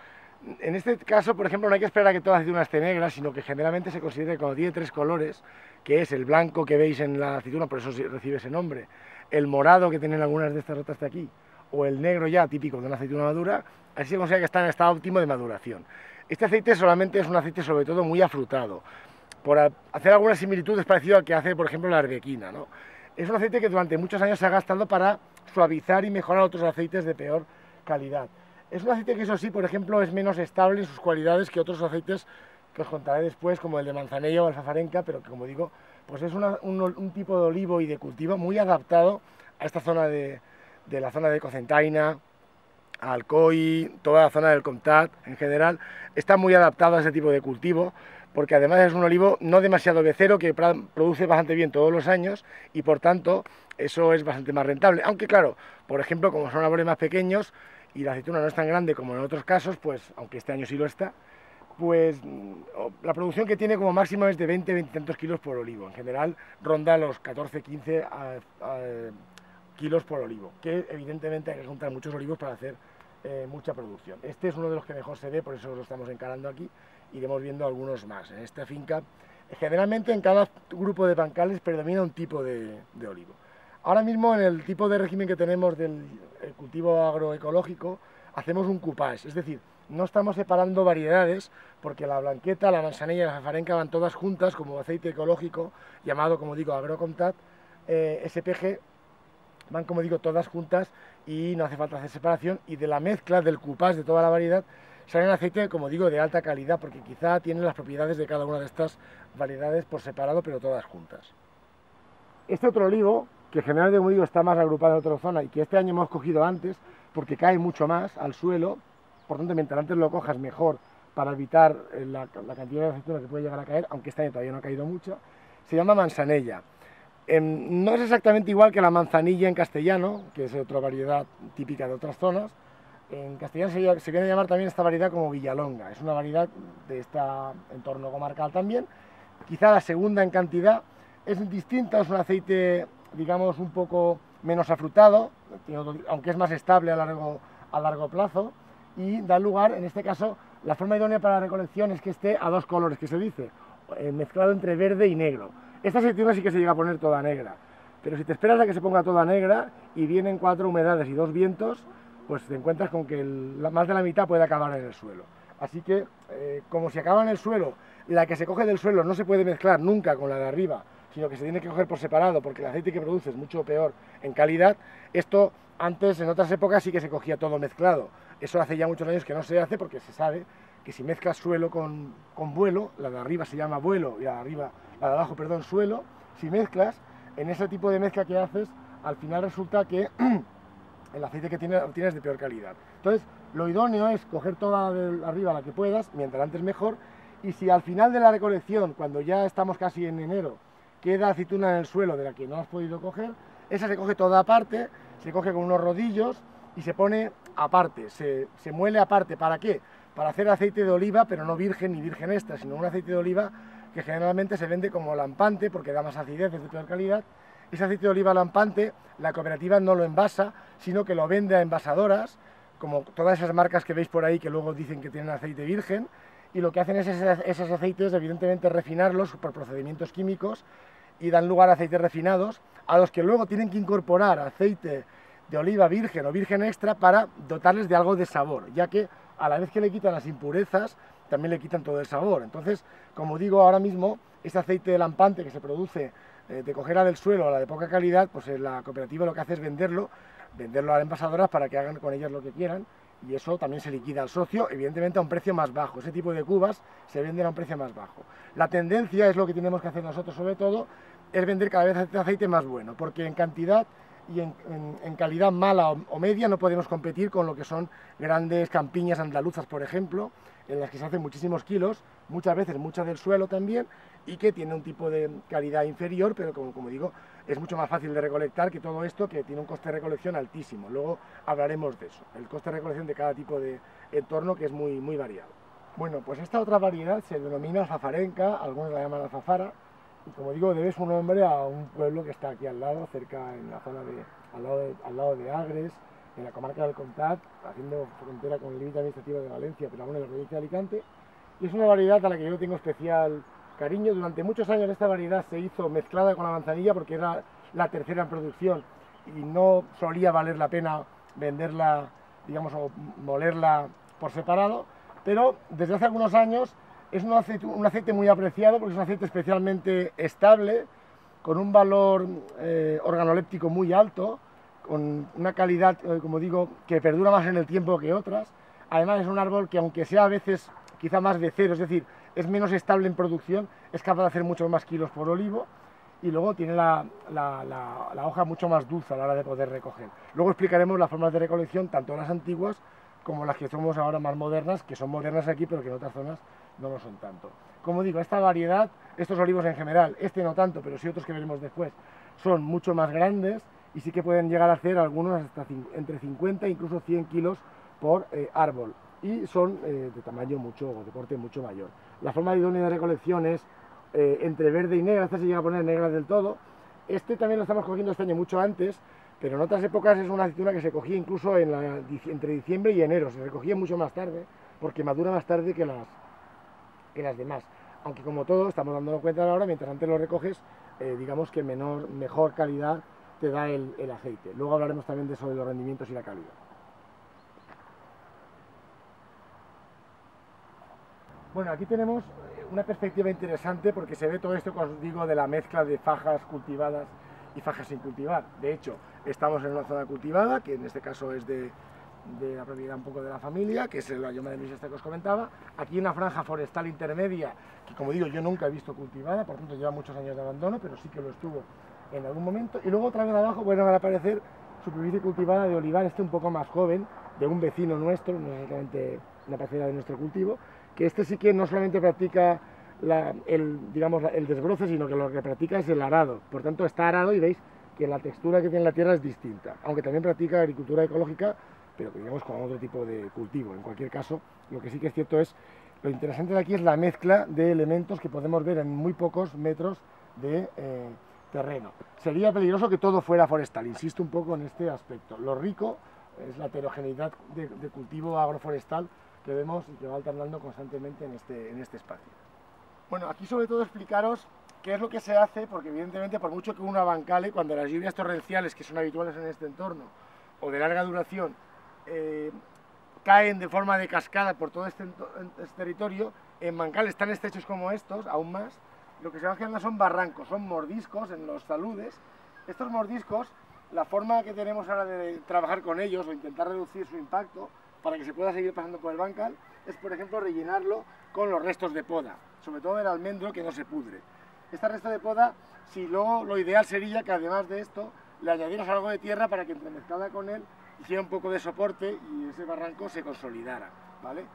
En este caso, por ejemplo, no hay que esperar a que toda la aceituna esté negra, sino que generalmente se considera que cuando tiene 3 colores, que es el blanco que veis en la aceituna, por eso recibe ese nombre, el morado que tienen algunas de estas rotas de aquí, o el negro ya típico de una aceituna madura, así se considera que está en estado óptimo de maduración. Este aceite solamente es un aceite sobre todo muy afrutado, por hacer algunas similitudes parecido al que hace, por ejemplo, la arbequina, ¿no? es un aceite que durante muchos años se ha gastado para suavizar y mejorar otros aceites de peor calidad. Es un aceite que, eso sí, por ejemplo, es menos estable en sus cualidades que otros aceites que os contaré después, como el de manzanilla o alfafarenca, pero que, como digo, pues es un tipo de olivo y de cultivo muy adaptado a esta zona de la zona de Cocentaina, Alcoy, toda la zona del Comtat en general, está muy adaptado a ese tipo de cultivo, porque además es un olivo no demasiado becero, que produce bastante bien todos los años y por tanto eso es bastante más rentable. Aunque claro, por ejemplo, como son árboles más pequeños y la aceituna no es tan grande como en otros casos, pues aunque este año sí lo está, pues la producción que tiene como máximo es de 20 tantos kilos por olivo. En general ronda los 14-15 kilos por olivo, que evidentemente hay que juntar muchos olivos para hacer mucha producción. Este es uno de los que mejor se ve, por eso lo estamos encarando aquí. Iremos viendo algunos más. En esta finca, generalmente en cada grupo de bancales predomina un tipo de olivo. Ahora mismo en el tipo de régimen que tenemos del cultivo agroecológico, hacemos un coupage, es decir, no estamos separando variedades porque la blanqueta, la manzanilla y la alfafarenca van todas juntas como aceite ecológico, llamado, como digo, Agrocomtat, SPG, van, como digo, todas juntas y no hace falta hacer separación, y de la mezcla del coupage de toda la variedad sale un aceite, como digo, de alta calidad, porque quizá tiene las propiedades de cada una de estas variedades por separado, pero todas juntas. Este otro olivo, que generalmente, como digo, está más agrupado en otra zona y que este año hemos cogido antes, porque cae mucho más al suelo, por tanto, mientras antes lo cojas mejor para evitar la cantidad de aceituna que puede llegar a caer, aunque este año todavía no ha caído mucho, se llama manzanella. No es exactamente igual que la manzanilla en castellano, que es otra variedad típica de otras zonas. En castellano se viene a llamar también esta variedad como Villalonga, es una variedad de este entorno comarcal también, quizá la segunda en cantidad, es distinta, es un aceite, digamos, un poco menos afrutado, aunque es más estable a largo plazo, y da lugar, en este caso, la forma idónea para la recolección es que esté a dos colores, que se dice, mezclado entre verde y negro. Esta aceituna sí que se llega a poner toda negra, pero si te esperas a que se ponga toda negra y vienen 4 humedades y 2 vientos, pues te encuentras con que más de la mitad puede acabar en el suelo. Así que, como si acaba en el suelo, la que se coge del suelo no se puede mezclar nunca con la de arriba, sino que se tiene que coger por separado, porque el aceite que produce es mucho peor en calidad. Esto antes, en otras épocas, sí que se cogía todo mezclado. Eso hace ya muchos años que no se hace, porque se sabe que si mezclas suelo con vuelo, la de arriba se llama vuelo y la de abajo, perdón, suelo, si mezclas, en ese tipo de mezcla que haces, al final resulta que el aceite que obtienes es de peor calidad. Entonces, lo idóneo es coger toda de arriba la que puedas, mientras antes mejor, y si al final de la recolección, cuando ya estamos casi en enero, queda aceituna en el suelo de la que no has podido coger, esa se coge toda aparte, se coge con unos rodillos y se pone aparte, se muele aparte. ¿Para qué? Para hacer aceite de oliva, pero no virgen ni virgen extra, sino un aceite de oliva que generalmente se vende como lampante porque da más acidez, es de peor calidad. Ese aceite de oliva lampante, la cooperativa no lo envasa, sino que lo vende a envasadoras, como todas esas marcas que veis por ahí que luego dicen que tienen aceite virgen, y lo que hacen es esos aceites, evidentemente, refinarlos por procedimientos químicos y dan lugar a aceites refinados, a los que luego tienen que incorporar aceite de oliva virgen o virgen extra para dotarles de algo de sabor, ya que a la vez que le quitan las impurezas, también le quitan todo el sabor. Entonces, como digo, ahora mismo, este aceite lampante que se produce de cogera del suelo a la de poca calidad, pues la cooperativa lo que hace es venderlo a las envasadoras para que hagan con ellas lo que quieran, y eso también se liquida al socio, evidentemente a un precio más bajo. Ese tipo de cubas se venden a un precio más bajo. La tendencia, es lo que tenemos que hacer nosotros sobre todo, es vender cada vez aceite más bueno, porque en cantidad y en calidad mala o media no podemos competir con lo que son grandes campiñas andaluzas, por ejemplo, en las que se hacen muchísimos kilos, muchas veces muchas del suelo también, y que tiene un tipo de calidad inferior, pero como digo, es mucho más fácil de recolectar que todo esto, que tiene un coste de recolección altísimo. Luego hablaremos de eso, el coste de recolección de cada tipo de entorno, que es muy, muy variado. Bueno, pues esta otra variedad se denomina alfafarenca, algunos la llaman alfafara, y como digo, debe su nombre a un pueblo que está aquí al lado, cerca, en la zona al lado de Agres, en la comarca del Comtat, haciendo frontera con el límite administrativo de Valencia, pero aún en la provincia de Alicante. Y es una variedad a la que yo tengo especial cariño. Durante muchos años esta variedad se hizo mezclada con la manzanilla porque era la tercera en producción y no solía valer la pena venderla, digamos, o molerla por separado, pero desde hace algunos años es un aceite muy apreciado porque es un aceite especialmente estable, con un valor organoléptico muy alto, con una calidad, como digo, que perdura más en el tiempo que otras. Además es un árbol que, aunque sea a veces quizá más de cero, es decir, es menos estable en producción, es capaz de hacer muchos más kilos por olivo, y luego tiene la hoja mucho más dulce a la hora de poder recoger. Luego explicaremos las formas de recolección, tanto las antiguas como las que somos ahora más modernas, que son modernas aquí, pero que en otras zonas no lo son tanto. Como digo, esta variedad, estos olivos en general, este no tanto, pero sí otros que veremos después, son mucho más grandes y sí que pueden llegar a hacer algunos hasta entre 50 e incluso 100 kilos por árbol, y son de tamaño mucho, o de porte mucho mayor. La forma idónea de recolección es entre verde y negra, esta se llega a poner negra del todo. Este también lo estamos cogiendo este año mucho antes, pero en otras épocas es una aceituna que se cogía incluso entre diciembre y enero, se recogía mucho más tarde, porque madura más tarde que las demás. Aunque como todo, estamos dándonos cuenta ahora, mientras antes lo recoges, digamos que mejor calidad te da el aceite. Luego hablaremos también de eso, de los rendimientos y la calidad. Bueno, aquí tenemos una perspectiva interesante porque se ve todo esto que os digo de la mezcla de fajas cultivadas y fajas sin cultivar. De hecho, estamos en una zona cultivada, que en este caso es de la propiedad un poco de la familia, que es la Lloma de Luis esta que os comentaba. Aquí una franja forestal intermedia, que como digo yo nunca he visto cultivada, por tanto lleva muchos años de abandono, pero sí que lo estuvo en algún momento. Y luego otra vez abajo vuelven a aparecer superficie cultivada de olivar, este un poco más joven, de un vecino nuestro, no exactamente una parcela de nuestro cultivo, que este sí que no solamente practica el desbroce, sino que lo que practica es el arado. Por tanto está arado y veis que la textura que tiene la tierra es distinta, aunque también practica agricultura ecológica, pero digamos con otro tipo de cultivo. En cualquier caso, lo que sí que es cierto es, lo interesante de aquí es la mezcla de elementos que podemos ver en muy pocos metros de terreno. Sería peligroso que todo fuera forestal, insisto un poco en este aspecto. Lo rico es la heterogeneidad de cultivo agroforestal que vemos y que va alternando constantemente en este espacio. Bueno, aquí sobre todo explicaros qué es lo que se hace, porque evidentemente por mucho que uno abancale, cuando las lluvias torrenciales, que son habituales en este entorno, o de larga duración, caen de forma de cascada por todo este territorio, en bancales tan estrechos como estos, aún más, lo que se van generando son barrancos, son mordiscos en los taludes. Estos mordiscos, la forma que tenemos ahora de trabajar con ellos o intentar reducir su impacto para que se pueda seguir pasando por el bancal, es por ejemplo rellenarlo con los restos de poda, sobre todo el almendro que no se pudre. Este resto de poda, si luego lo ideal sería que además de esto le añadieras algo de tierra para que entremezclada con él hiciera un poco de soporte y ese barranco se consolidara, ¿vale?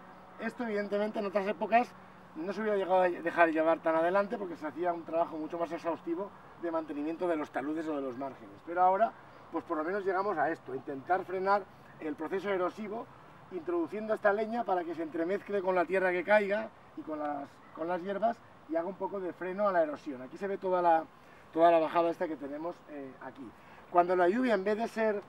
Esto evidentemente en otras épocas no se hubiera llegado a dejar llevar tan adelante porque se hacía un trabajo mucho más exhaustivo de mantenimiento de los taludes o de los márgenes, pero ahora pues por lo menos llegamos a esto, a intentar frenar el proceso erosivo introduciendo esta leña para que se entremezcle con la tierra que caiga y con las hierbas y haga un poco de freno a la erosión. Aquí se ve toda la bajada esta que tenemos aquí. Cuando la lluvia, en vez de ser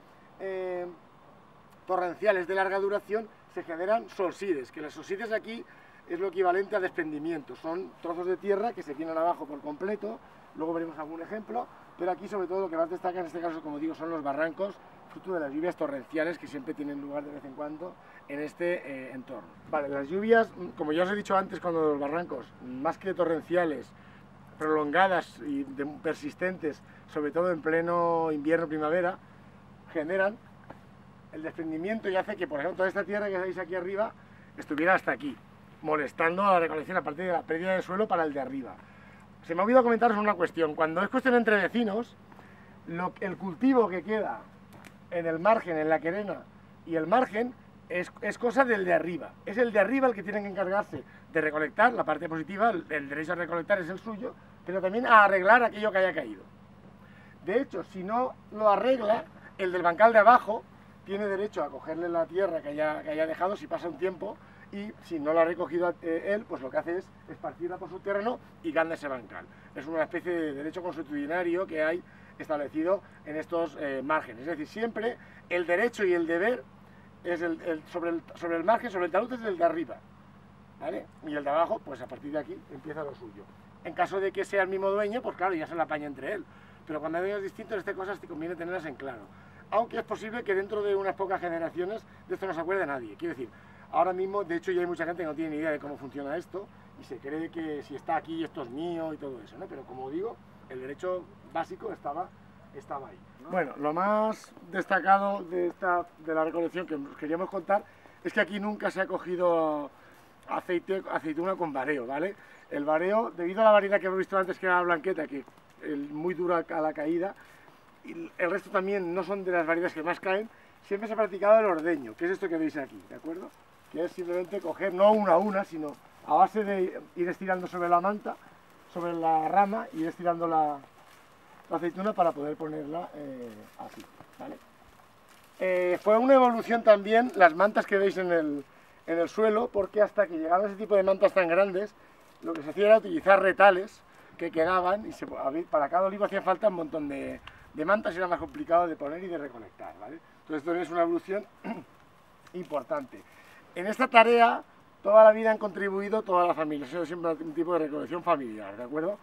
torrenciales de larga duración, se generan solsides, que las solsides aquí es lo equivalente a desprendimientos, son trozos de tierra que se vienen abajo por completo, luego veremos algún ejemplo, pero aquí sobre todo lo que más destaca en este caso, como digo, son los barrancos, fruto de las lluvias torrenciales que siempre tienen lugar de vez en cuando en este entorno. Vale, las lluvias, como ya os he dicho antes, cuando los barrancos, más que torrenciales, prolongadas y persistentes, sobre todo en pleno invierno-primavera, generan el desprendimiento y hace que, por ejemplo, toda esta tierra que veis aquí arriba estuviera hasta aquí, molestando a la recolección, aparte de la pérdida de suelo para el de arriba. Se me ha olvidado comentaros una cuestión. Cuando es cuestión entre vecinos, el cultivo que queda en el margen, en la querena y el margen, es cosa del de arriba. Es el de arriba el que tiene que encargarse de recolectar, la parte positiva, el derecho a recolectar es el suyo, pero también a arreglar aquello que haya caído. De hecho, si no lo arregla, el del bancal de abajo tiene derecho a cogerle la tierra que haya dejado si pasa un tiempo, y si no la ha recogido él, pues lo que hace es esparcirla por su terreno y gana ese bancal. Es una especie de derecho consuetudinario que hay establecido en estos márgenes. Es decir, siempre el derecho y el deber es sobre el margen, sobre el talud es el de arriba, ¿vale? Y el de abajo, pues a partir de aquí empieza lo suyo. En caso de que sea el mismo dueño, pues claro, ya se la apaña entre él. Pero cuando hay dueños distintos, estas cosas te conviene tenerlas en claro. Aunque es posible que dentro de unas pocas generaciones de esto no se acuerde nadie. Quiero decir, ahora mismo, de hecho, ya hay mucha gente que no tiene ni idea de cómo funciona esto y se cree que si está aquí esto es mío y todo eso, ¿no? Pero como digo, el derecho básico estaba ahí, ¿no? Bueno, lo más destacado de la recolección que os queríamos contar es que aquí nunca se ha cogido aceituna con vareo, ¿vale? El vareo, debido a la variedad que hemos visto antes, que era la blanqueta, que es muy dura a la caída, y el resto también no son de las variedades que más caen, siempre se ha practicado el ordeño, que es esto que veis aquí, ¿de acuerdo? Que es simplemente coger, no una a una, sino a base de ir estirando sobre la manta, sobre la rama, y ir estirando la aceituna para poder ponerla así, ¿vale? Fue una evolución también las mantas que veis en el suelo, porque hasta que llegaron ese tipo de mantas tan grandes, lo que se hacía era utilizar retales que quedaban, y para cada olivo hacía falta un montón de mantas y era más complicado de poner y de recolectar, ¿vale? Entonces esto es una evolución importante. En esta tarea toda la vida han contribuido toda la familia, ha sido siempre un tipo de recolección familiar, ¿de acuerdo?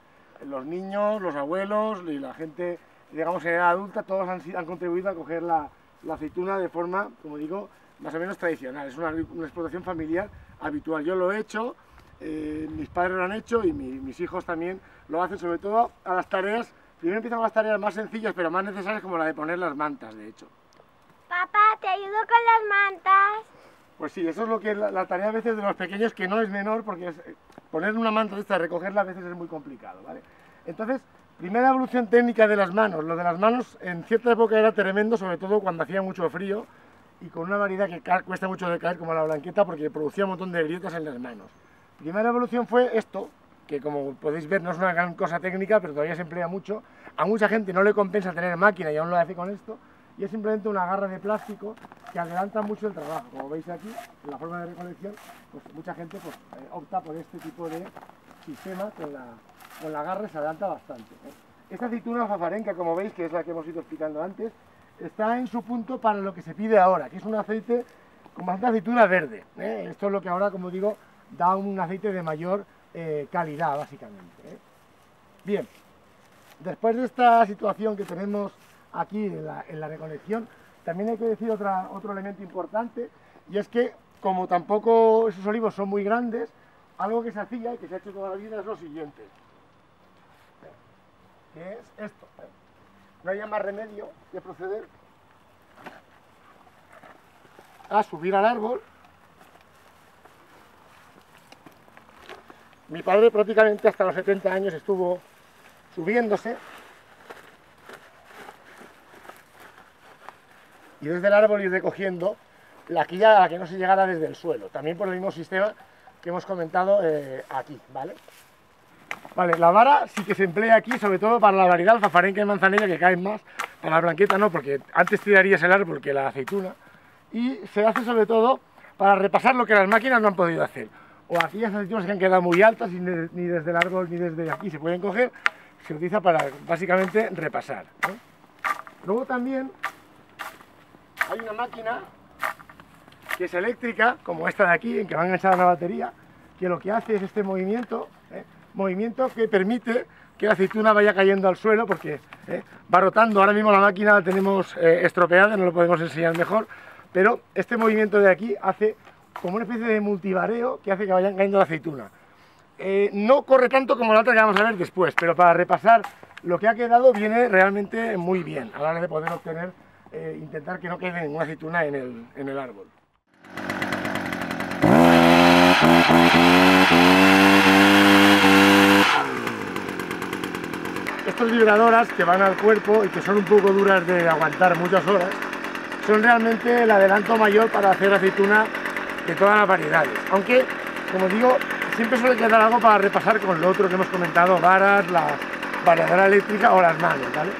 Los niños, los abuelos y la gente, digamos, en edad adulta, todos han contribuido a coger la aceituna de forma, como digo, más o menos tradicional. Es una explotación familiar habitual. Yo lo he hecho, mis padres lo han hecho y mis hijos también lo hacen, sobre todo a las tareas. Primero empiezan con las tareas más sencillas, pero más necesarias, como la de poner las mantas, de hecho. Papá, ¿te ayudo con las mantas? Pues sí, eso es lo que es la tarea a veces de los pequeños, que no es menor, porque poner una manta de esta, recogerla a veces es muy complicado, ¿vale? Entonces, primera evolución técnica de las manos. Lo de las manos en cierta época era tremendo, sobre todo cuando hacía mucho frío y con una variedad que cuesta mucho de caer, como la blanqueta, porque producía un montón de grietas en las manos. Primera evolución fue esto, que como podéis ver no es una gran cosa técnica, pero todavía se emplea mucho. A mucha gente no le compensa tener máquina y aún lo hace con esto, y es simplemente una garra de plástico que adelanta mucho el trabajo. Como veis aquí, en la forma de recolección, pues mucha gente opta por este tipo de sistema, con la garra se adelanta bastante, ¿eh? Esta aceituna alfafarenca, como veis, que es la que hemos ido explicando antes, está en su punto para lo que se pide ahora, que es un aceite con bastante aceituna verde, ¿eh? Esto es lo que ahora, como digo, da un aceite de mayor calidad, básicamente, ¿eh? Bien, después de esta situación que tenemos aquí en la recolección, también hay que decir otro elemento importante, y es que, como tampoco esos olivos son muy grandes, algo que se hacía y que se ha hecho toda la vida es lo siguiente, que es esto. No haya más remedio que proceder a subir al árbol. Mi padre prácticamente hasta los 70 años estuvo subiéndose, y desde el árbol ir recogiendo la quilla a la que no se llegara desde el suelo, también por el mismo sistema que hemos comentado aquí, ¿vale? Vale, la vara sí que se emplea aquí, sobre todo para la variedad alfafarenca y manzanilla, que caen más. Para la blanqueta no, porque antes tirarías el árbol que la aceituna. Y se hace sobre todo para repasar lo que las máquinas no han podido hacer. O aquellas aceitunas que han quedado muy altas y ni desde el árbol ni desde aquí se pueden coger, se utiliza para básicamente repasar, ¿no? Luego también hay una máquina que es eléctrica, como esta de aquí, en que va enganchada la batería, que lo que hace es este movimiento, movimiento que permite que la aceituna vaya cayendo al suelo, porque va rotando. Ahora mismo la máquina la tenemos estropeada, no lo podemos enseñar mejor, pero este movimiento de aquí hace como una especie de multivareo que hace que vayan cayendo la aceituna. No corre tanto como la otra que vamos a ver después, pero para repasar lo que ha quedado viene realmente muy bien a la hora de poder obtener, intentar que no quede ninguna aceituna en el árbol. Estas vibradoras que van al cuerpo y que son un poco duras de aguantar muchas horas, son realmente el adelanto mayor para hacer aceituna de todas las variedades. Aunque, como digo, siempre suele quedar algo para repasar con lo otro que hemos comentado, varas, la variadora eléctrica o las manos, ¿vale?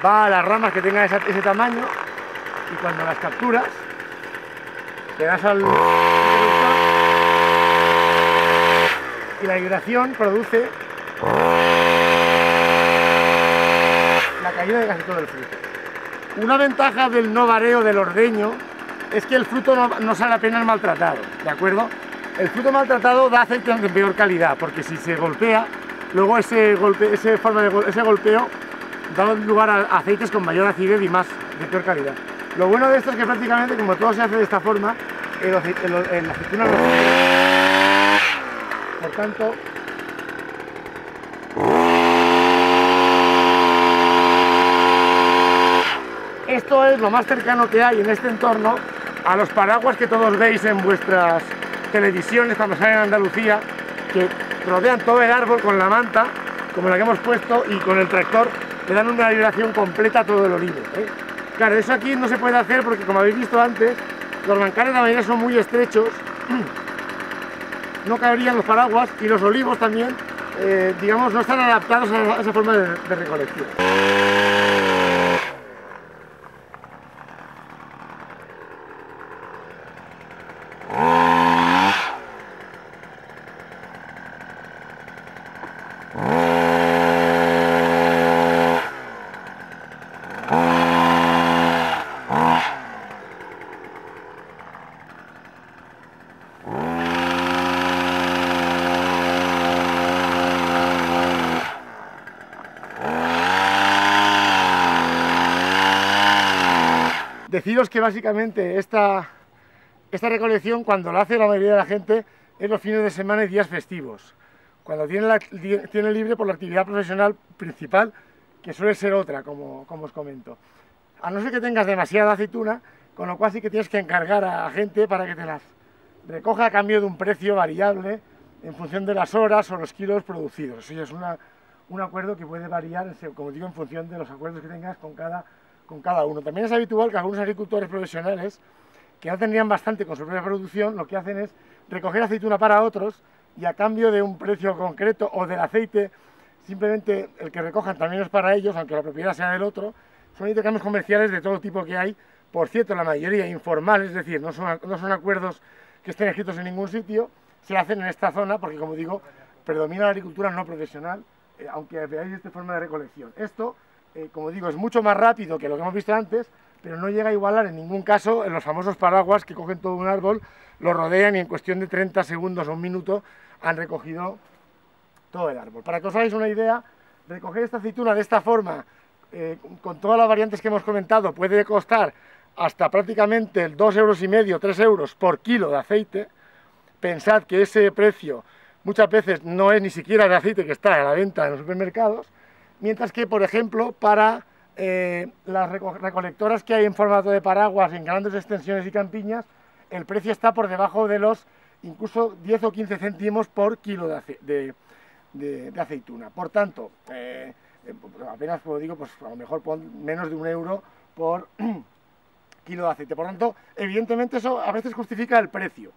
Va a las ramas que tengan ese tamaño y cuando las capturas, le das al y la vibración produce la caída de casi todo el fruto. Una ventaja del no vareo, del ordeño, es que el fruto no sale apenas maltratado, ¿de acuerdo? El fruto maltratado da aceite de peor calidad, porque si se golpea, luego ese golpeo da lugar a aceites con mayor acidez y más de peor calidad. Lo bueno de esto es que prácticamente, como todo se hace de esta forma, la aceituna no se... Por tanto, esto es lo más cercano que hay en este entorno a los paraguas que todos veis en vuestras televisiones cuando salen a Andalucía, que rodean todo el árbol con la manta, como la que hemos puesto, y con el tractor le dan una liberación completa a todo el olivo, ¿eh? Claro, eso aquí no se puede hacer porque, como habéis visto antes, los bancales la mayoría son muy estrechos, no cabrían los paraguas, y los olivos también, digamos, no están adaptados a esa forma de recolección. Deciros que básicamente esta recolección, cuando la hace la mayoría de la gente, es los fines de semana y días festivos, cuando tiene libre por la actividad profesional principal, que suele ser otra, como os comento. A no ser que tengas demasiada aceituna, con lo cual sí que tienes que encargar a gente para que te las recoja a cambio de un precio variable en función de las horas o los kilos producidos. Eso ya es un acuerdo que puede variar, como digo, en función de los acuerdos que tengas con cada uno. También es habitual que algunos agricultores profesionales, que ya tendrían bastante con su propia producción, lo que hacen es recoger aceituna para otros y a cambio de un precio concreto o del aceite, simplemente el que recojan también es para ellos, aunque la propiedad sea del otro. Son intercambios comerciales de todo tipo que hay, por cierto, la mayoría informales, es decir, no son acuerdos que estén escritos en ningún sitio, se hacen en esta zona porque, como digo, predomina la agricultura no profesional, aunque veáis esta forma de recolección. Esto, como digo, es mucho más rápido que lo que hemos visto antes, pero no llega a igualar en ningún caso en los famosos paraguas que cogen todo un árbol, lo rodean y en cuestión de 30 segundos o un minuto han recogido todo el árbol. Para que os hagáis una idea, recoger esta aceituna de esta forma, con todas las variantes que hemos comentado, puede costar hasta prácticamente el 2,5 €, 3 € por kilo de aceite. Pensad que ese precio muchas veces no es ni siquiera el aceite que está a la venta en los supermercados, mientras que, por ejemplo, para las recolectoras que hay en formato de paraguas en grandes extensiones y campiñas, el precio está por debajo de los incluso 10 o 15 céntimos por kilo de aceituna. Por tanto, apenas, como digo, pues a lo mejor menos de 1 € por kilo de aceite. Por tanto, evidentemente eso a veces justifica el precio.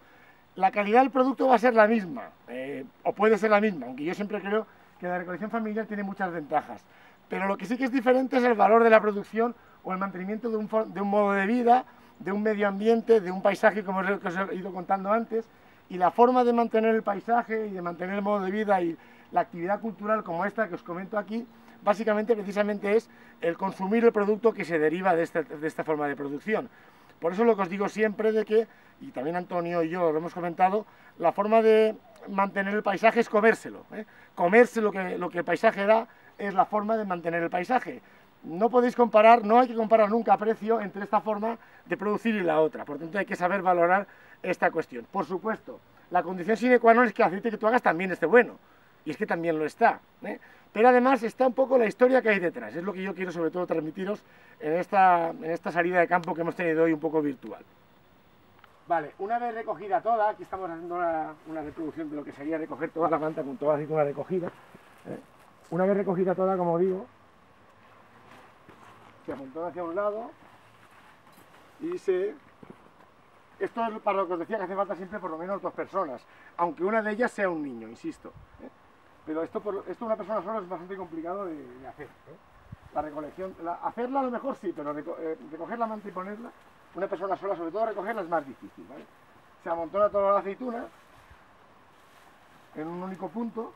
La calidad del producto va a ser la misma, o puede ser la misma, aunque yo siempre creo que la recolección familiar tiene muchas ventajas. Pero lo que sí que es diferente es el valor de la producción o el mantenimiento de un modo de vida, de un medio ambiente, de un paisaje, como os he ido contando antes, y la forma de mantener el paisaje y de mantener el modo de vida y la actividad cultural como esta que os comento aquí, básicamente precisamente es el consumir el producto que se deriva de esta forma de producción. Por eso lo que os digo siempre de que, y también Antonio y yo lo hemos comentado, la forma de mantener el paisaje es comérselo, ¿eh? Comerse lo que el paisaje da es la forma de mantener el paisaje. No podéis comparar, no hay que comparar nunca precio entre esta forma de producir y la otra, por tanto hay que saber valorar esta cuestión. Por supuesto, la condición sine qua non es que el aceite que tú hagas también esté bueno, y es que también lo está, ¿eh? Pero además está un poco la historia que hay detrás, es lo que yo quiero sobre todo transmitiros en esta salida de campo que hemos tenido hoy un poco virtual. Vale, una vez recogida toda, aquí estamos haciendo una reproducción de lo que sería recoger toda la manta con toda la aceituna recogida, ¿eh? Una vez recogida toda, como digo, se amontona hacia un lado y esto es para lo que os decía, que hace falta siempre por lo menos 2 personas, aunque una de ellas sea un niño, insisto, ¿eh? Pero esto una persona sola es bastante complicado de hacer, ¿eh? La recolección, hacerla a lo mejor sí, pero recoger la manta y ponerla, una persona sola, sobre todo recogerla, es más difícil, ¿vale? Se amontona toda la aceituna en un único punto,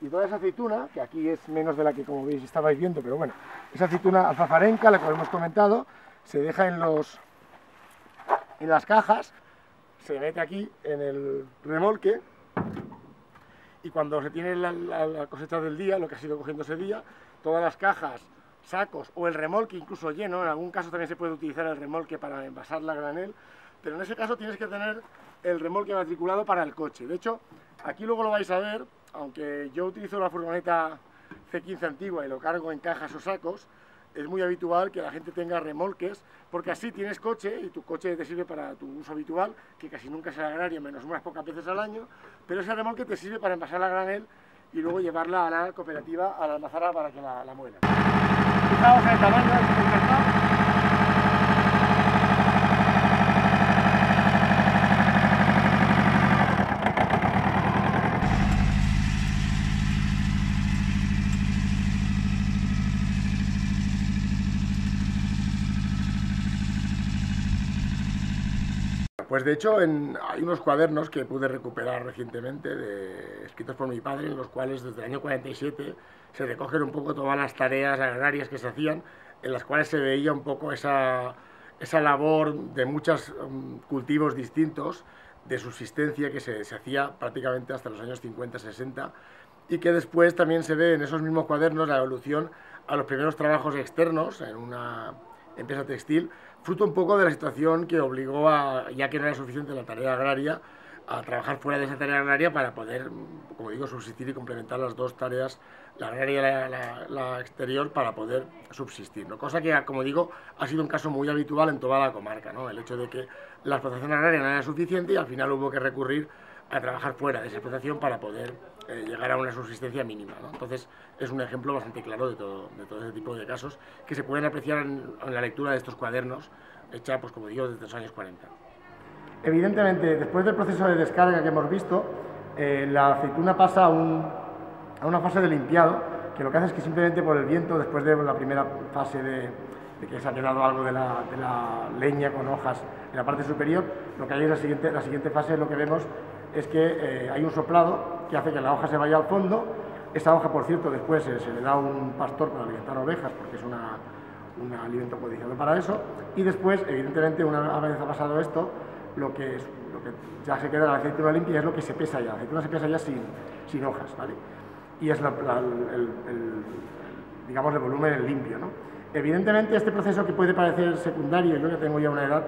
y toda esa aceituna, que aquí es menos de la que, como veis, estabais viendo, pero bueno, esa aceituna alfafarenca, la que hemos comentado, se deja en las cajas, se mete aquí en el remolque, y cuando se tiene la cosecha del día, lo que ha sido cogiendo ese día, todas las cajas, sacos o el remolque incluso lleno, en algún caso también se puede utilizar el remolque para envasarla a granel, pero en ese caso tienes que tener el remolque matriculado para el coche. De hecho, aquí luego lo vais a ver, aunque yo utilizo la furgoneta C15 antigua y lo cargo en cajas o sacos, es muy habitual que la gente tenga remolques, porque así tienes coche y tu coche te sirve para tu uso habitual, que casi nunca será agrario, menos unas pocas veces al año, pero ese remolque te sirve para envasarla a granel y luego llevarla a la cooperativa, a la almazara, para que la muela. Fijaos en el tamaño, estoy encantado. Pues de hecho hay unos cuadernos que pude recuperar recientemente, escritos por mi padre, en los cuales desde el año 47 se recogen un poco todas las tareas agrarias que se hacían, en las cuales se veía un poco esa labor de muchos cultivos distintos de subsistencia que se hacía prácticamente hasta los años 50-60, y que después también se ve en esos mismos cuadernos la evolución a los primeros trabajos externos en una empresa textil, fruto un poco de la situación que obligó ya que no era suficiente la tarea agraria, a trabajar fuera de esa tarea agraria para poder, como digo, subsistir y complementar las dos tareas, la agraria y la exterior, para poder subsistir, ¿no? Cosa que, como digo, ha sido un caso muy habitual en toda la comarca, ¿no? El hecho de que la explotación agraria no era suficiente y al final hubo que recurrir a trabajar fuera de esa explotación para poder llegar a una subsistencia mínima, ¿no? Entonces es un ejemplo bastante claro de todo ese tipo de casos que se pueden apreciar en la lectura de estos cuadernos, hecha, pues como digo, desde los años 40. Evidentemente, después del proceso de descarga que hemos visto, la aceituna pasa a una fase de limpiado, que lo que hace es que simplemente por el viento, después de la primera fase de que se ha quedado algo de la leña con hojas en la parte superior, lo que hay en la siguiente fase, lo que vemos es que hay un soplado que hace que la hoja se vaya al fondo. Esa hoja, por cierto, después se le da a un pastor para alimentar ovejas, porque es un alimento codiciado para eso, y después, evidentemente, una vez ha pasado esto, lo que ya se queda la aceituna limpia es lo que se pesa ya. La aceituna se pesa ya sin hojas, ¿vale? Y es digamos, el volumen limpio, ¿no? Evidentemente, este proceso, que puede parecer secundario, yo que tengo ya una edad,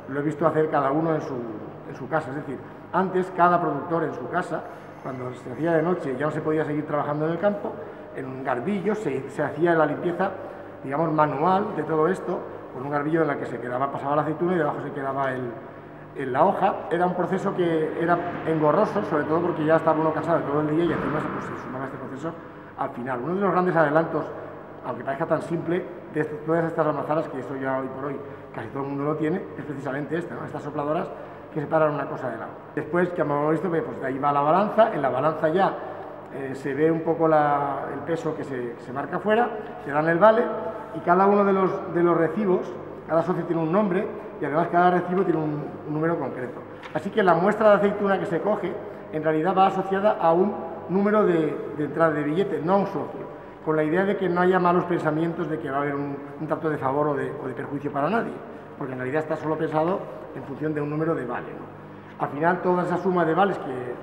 lo he visto hacer cada uno en su casa. Es decir, antes cada productor en su casa, cuando se hacía de noche y ya no se podía seguir trabajando en el campo, en un garbillo se hacía la limpieza, digamos, manual de todo esto, con un garbillo en el que pasaba la aceituna y debajo se quedaba la hoja. Era un proceso que era engorroso, sobre todo porque ya estaba uno cansado de todo el día y encima se sumaba este proceso al final. Uno de los grandes adelantos, aunque parezca tan simple, de todas estas almazaras, que eso ya hoy por hoy casi todo el mundo lo tiene, es precisamente ¿no? Estas sopladoras que separan una cosa de la otra. Después, que hemos visto, pues de ahí va la balanza. En la balanza ya se ve un poco el peso que se marca fuera, se dan el vale, y cada uno de los recibos, cada socio tiene un nombre, y además cada recibo tiene un número concreto. Así que la muestra de aceituna que se coge en realidad va asociada a un número de entrada de billete, no a un socio, con la idea de que no haya malos pensamientos de que va a haber un trato de favor o de perjuicio para nadie, porque en realidad está solo pensado en función de un número de vale, ¿no? Al final, toda esa suma de vales que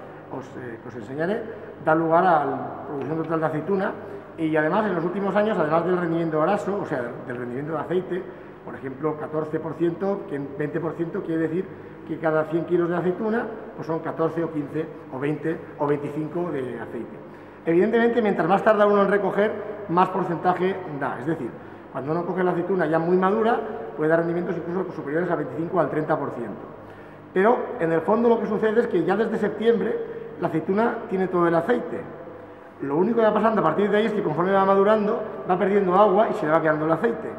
os enseñaré da lugar a la producción total de aceituna, y además en los últimos años, además del rendimiento graso, o sea, del rendimiento de aceite, por ejemplo, 14%, que 20% quiere decir que cada 100 kilos de aceituna pues son 14 o 15 o 20 o 25 de aceite. Evidentemente, mientras más tarda uno en recoger, más porcentaje da. Es decir, cuando uno coge la aceituna ya muy madura, puede dar rendimientos incluso superiores al 25 o al 30%. Pero, en el fondo, lo que sucede es que ya desde septiembre la aceituna tiene todo el aceite. Lo único que va pasando a partir de ahí es que, conforme va madurando, va perdiendo agua y se le va quedando el aceite.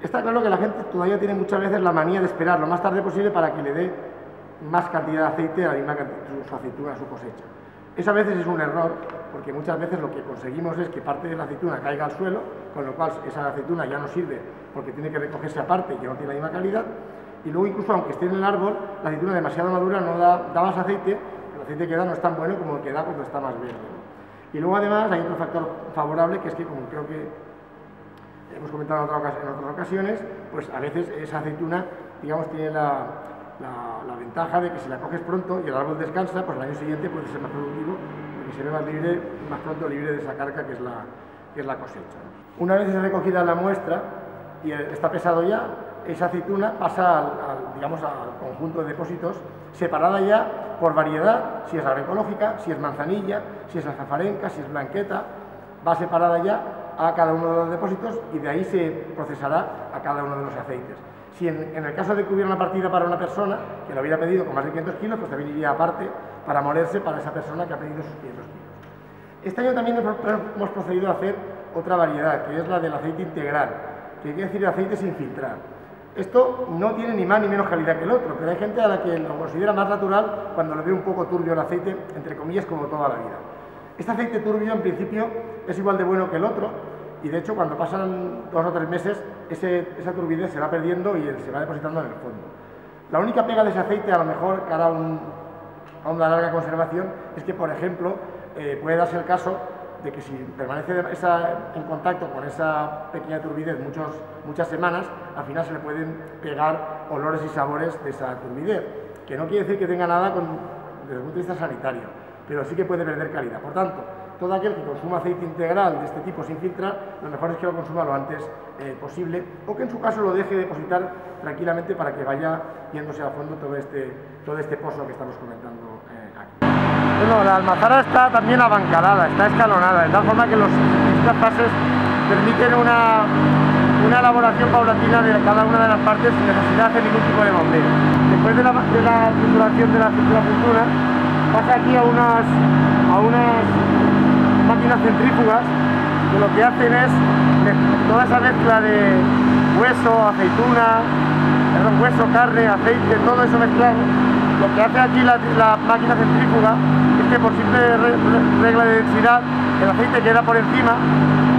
Está claro que la gente todavía tiene muchas veces la manía de esperar lo más tarde posible para que le dé más cantidad de aceite a la misma cantidad, su aceituna, a su cosecha. Eso a veces es un error, porque muchas veces lo que conseguimos es que parte de la aceituna caiga al suelo, con lo cual esa aceituna ya no sirve porque tiene que recogerse aparte y que no tiene la misma calidad, y luego, incluso aunque esté en el árbol, la aceituna demasiado madura no da más aceite, el aceite que da no es tan bueno como el que da cuando está más verde, ¿no? Y luego, además, hay otro factor favorable, que es que, como creo que hemos comentado en otras ocasiones, pues a veces esa aceituna, digamos, tiene la ventaja de que si la coges pronto y el árbol descansa, pues el año siguiente puede ser más productivo, porque se ve más pronto libre de esa carga que es la cosecha. Una vez recogida la muestra y está pesado ya, esa aceituna pasa al conjunto de depósitos, separada ya por variedad, si es agroecológica, si es manzanilla, si es alzafarenca, si es blanqueta, va separada ya a cada uno de los depósitos y de ahí se procesará a cada uno de los aceites. Si en el caso de que hubiera una partida para una persona que lo hubiera pedido con más de 500 kilos, pues también iría aparte para molerse para esa persona que ha pedido sus 500 kilos. Este año también hemos procedido a hacer otra variedad, que es la del aceite integral, que quiere decir aceite sin filtrar. Esto no tiene ni más ni menos calidad que el otro, pero hay gente a la que lo considera más natural cuando lo ve un poco turbio el aceite, entre comillas, como toda la vida. Este aceite turbio, en principio, es igual de bueno que el otro, y de hecho, cuando pasan 2 o 3 meses, esa turbidez se va perdiendo y se va depositando en el fondo. La única pega de ese aceite, a lo mejor, cara a una larga conservación, es que, por ejemplo, puede darse el caso de que si permanece en contacto con esa pequeña turbidez muchas semanas, al final se le pueden pegar olores y sabores de esa turbidez, que no quiere decir que tenga nada desde el punto de vista sanitario, pero sí que puede perder calidad. Por tanto, todo aquel que consuma aceite integral de este tipo sin filtrar, lo mejor es que lo consuma lo antes posible, o que en su caso lo deje depositar tranquilamente para que vaya yéndose a fondo todo este pozo que estamos comentando aquí. Bueno, la almazara está también abancalada, está escalonada, de tal forma que estas fases permiten una elaboración paulatina de cada una de las partes sin necesidad de ningún tipo de bombeo. Después de la trituración de la aceituna, pasa aquí a unas máquinas centrífugas que lo que hacen es toda esa mezcla de hueso, carne, aceite, todo eso mezclado. Lo que hace aquí la máquina centrífuga es que por simple regla de densidad el aceite queda por encima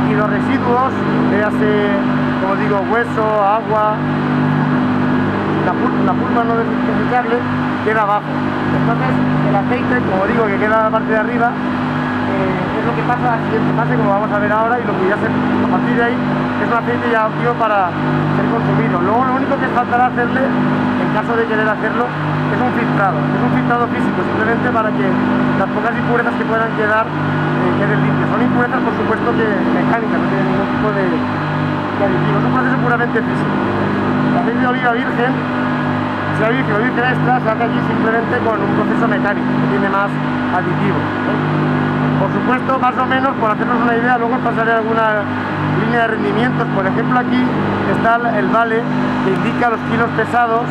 y los residuos, véase, como digo, hueso, agua, la pulpa no desechable, queda abajo. Entonces el aceite, como digo, que queda en la parte de arriba, es lo que pasa al siguiente fase, como vamos a ver ahora, y lo que a partir de ahí es un aceite ya óptimo para ser consumido. Luego lo único que faltará hacerle, en caso de querer hacerlo, es un filtrado físico, simplemente para que las pocas impurezas que puedan quedar queden limpias. Son impurezas, por supuesto, que mecánicas, no tienen ningún tipo de aditivo, es un proceso puramente físico. El aceite de oliva virgen, sea virgen o virgen extra, se hace aquí simplemente con un proceso mecánico, que tiene más aditivos. Por supuesto, más o menos, por hacernos una idea, luego os pasaré alguna línea de rendimientos. Por ejemplo, aquí está el vale que indica los kilos pesados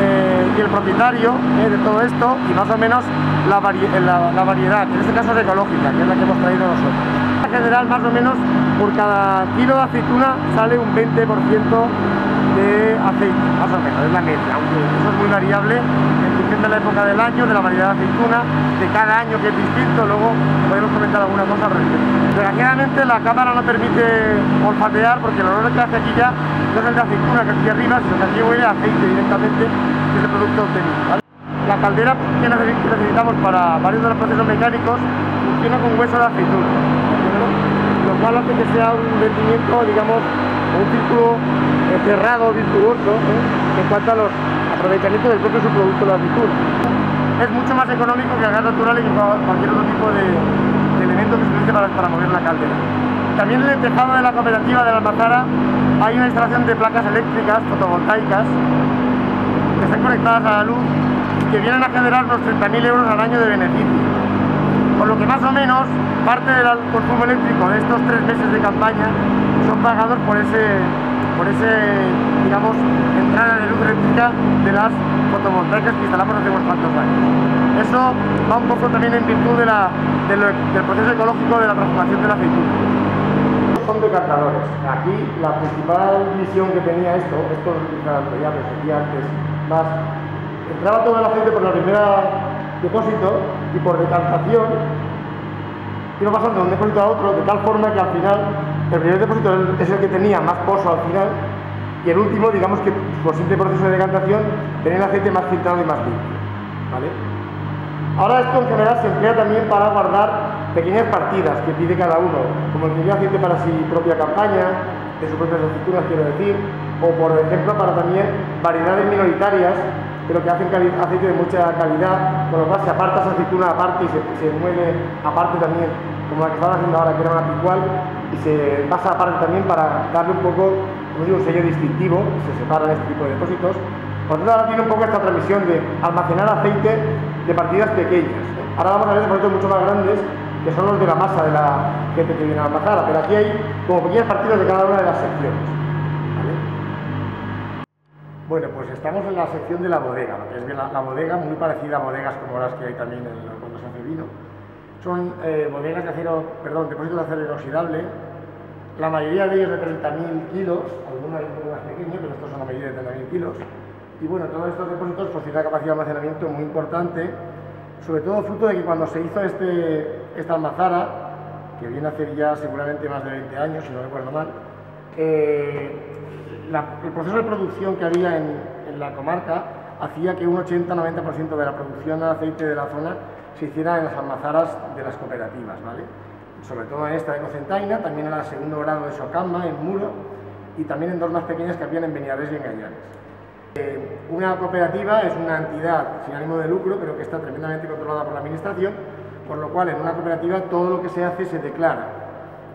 y el propietario de todo esto, y más o menos la variedad, en este caso es ecológica, que es la que hemos traído nosotros. En general, más o menos, por cada kilo de aceituna sale un 20% de aceite, más o menos, es la media, aunque eso es muy variable en función de la época del año, de la variedad de aceituna, de cada año, que es distinto. Luego podemos comentar alguna cosa al respecto. Desgraciadamente la cámara no permite olfatear, porque el olor que hace aquí ya no es el de aceituna que aquí arriba, sino que aquí huele a aceite directamente desde el producto obtenido, ¿vale? La caldera que necesitamos para varios de los procesos mecánicos funciona con hueso de aceituna, lo cual hace que sea un rendimiento, digamos, un círculo cerrado, virtuoso, en cuanto a los aprovechamientos del propio subproducto de la aceituna. Es mucho más económico que el gas natural y que cualquier otro tipo de elemento que se utilice para mover la caldera. También en el tejado de la cooperativa de la Almazara hay una instalación de placas eléctricas fotovoltaicas que están conectadas a la luz y que vienen a generar unos 30.000 euros al año de beneficio. Por lo que más o menos parte del consumo eléctrico de estos 3 meses de campaña son pagados por ese, digamos, entrada de luz eléctrica de las fotovoltaicas que instalamos hace unos cuantos años. Eso va un poco también en virtud del proceso ecológico de la transformación de la aceituna. Son decantadores. Aquí la principal misión que tenía esto ya me decía antes, más entraba todo el aceite por la primera depósito y por decantación iba pasando de un depósito a otro, de tal forma que al final el primer depósito es el que tenía más pozo al final, y el último, digamos que por simple proceso de decantación, tenía el aceite más filtrado y más limpio, ¿vale? Ahora esto en general se emplea también para guardar pequeñas partidas que pide cada uno, como el que lleva aceite para su propia campaña, de sus propias aceitunas quiero decir, o por ejemplo para también variedades minoritarias, pero que hacen aceite de mucha calidad, con lo cual se aparta esa aceituna aparte y se mueve aparte también, como la que estaba haciendo ahora, que era una picual, y se pasa aparte también para darle un poco, como digo, un sello distintivo, se separan este tipo de depósitos. Por lo tanto, ahora tiene un poco esta transmisión de almacenar aceite de partidas pequeñas. Ahora vamos a ver depósitos mucho más grandes, que son los de la masa de la gente que viene a Almazara, pero aquí hay como pequeños partidos de cada una de las secciones, ¿vale? Bueno, pues estamos en la sección de la bodega, lo que es la bodega, muy parecida a bodegas como las que hay también cuando se hace vino. Son bodegas de acero, perdón, depósitos de acero inoxidable, la mayoría de ellos de 30.000 kilos, algunos un poco más pequeños, pero estos son la mayoría de 30.000 kilos. Y bueno, todos estos depósitos pues tienen una capacidad de almacenamiento muy importante, sobre todo fruto de que cuando se hizo esta almazara, que viene a hacer ya seguramente más de 20 años, si no recuerdo mal, el proceso de producción que había en la comarca hacía que un 80-90% de la producción de aceite de la zona se hiciera en las almazaras de las cooperativas, ¿vale? Sobre todo en esta de Cocentaina, también en el segundo grado de Socama, en Muro, y también en dos más pequeñas que habían en Beniarrés y en Gallares. Una cooperativa es una entidad sin ánimo de lucro, pero que está tremendamente controlada por la administración, por lo cual en una cooperativa todo lo que se hace se declara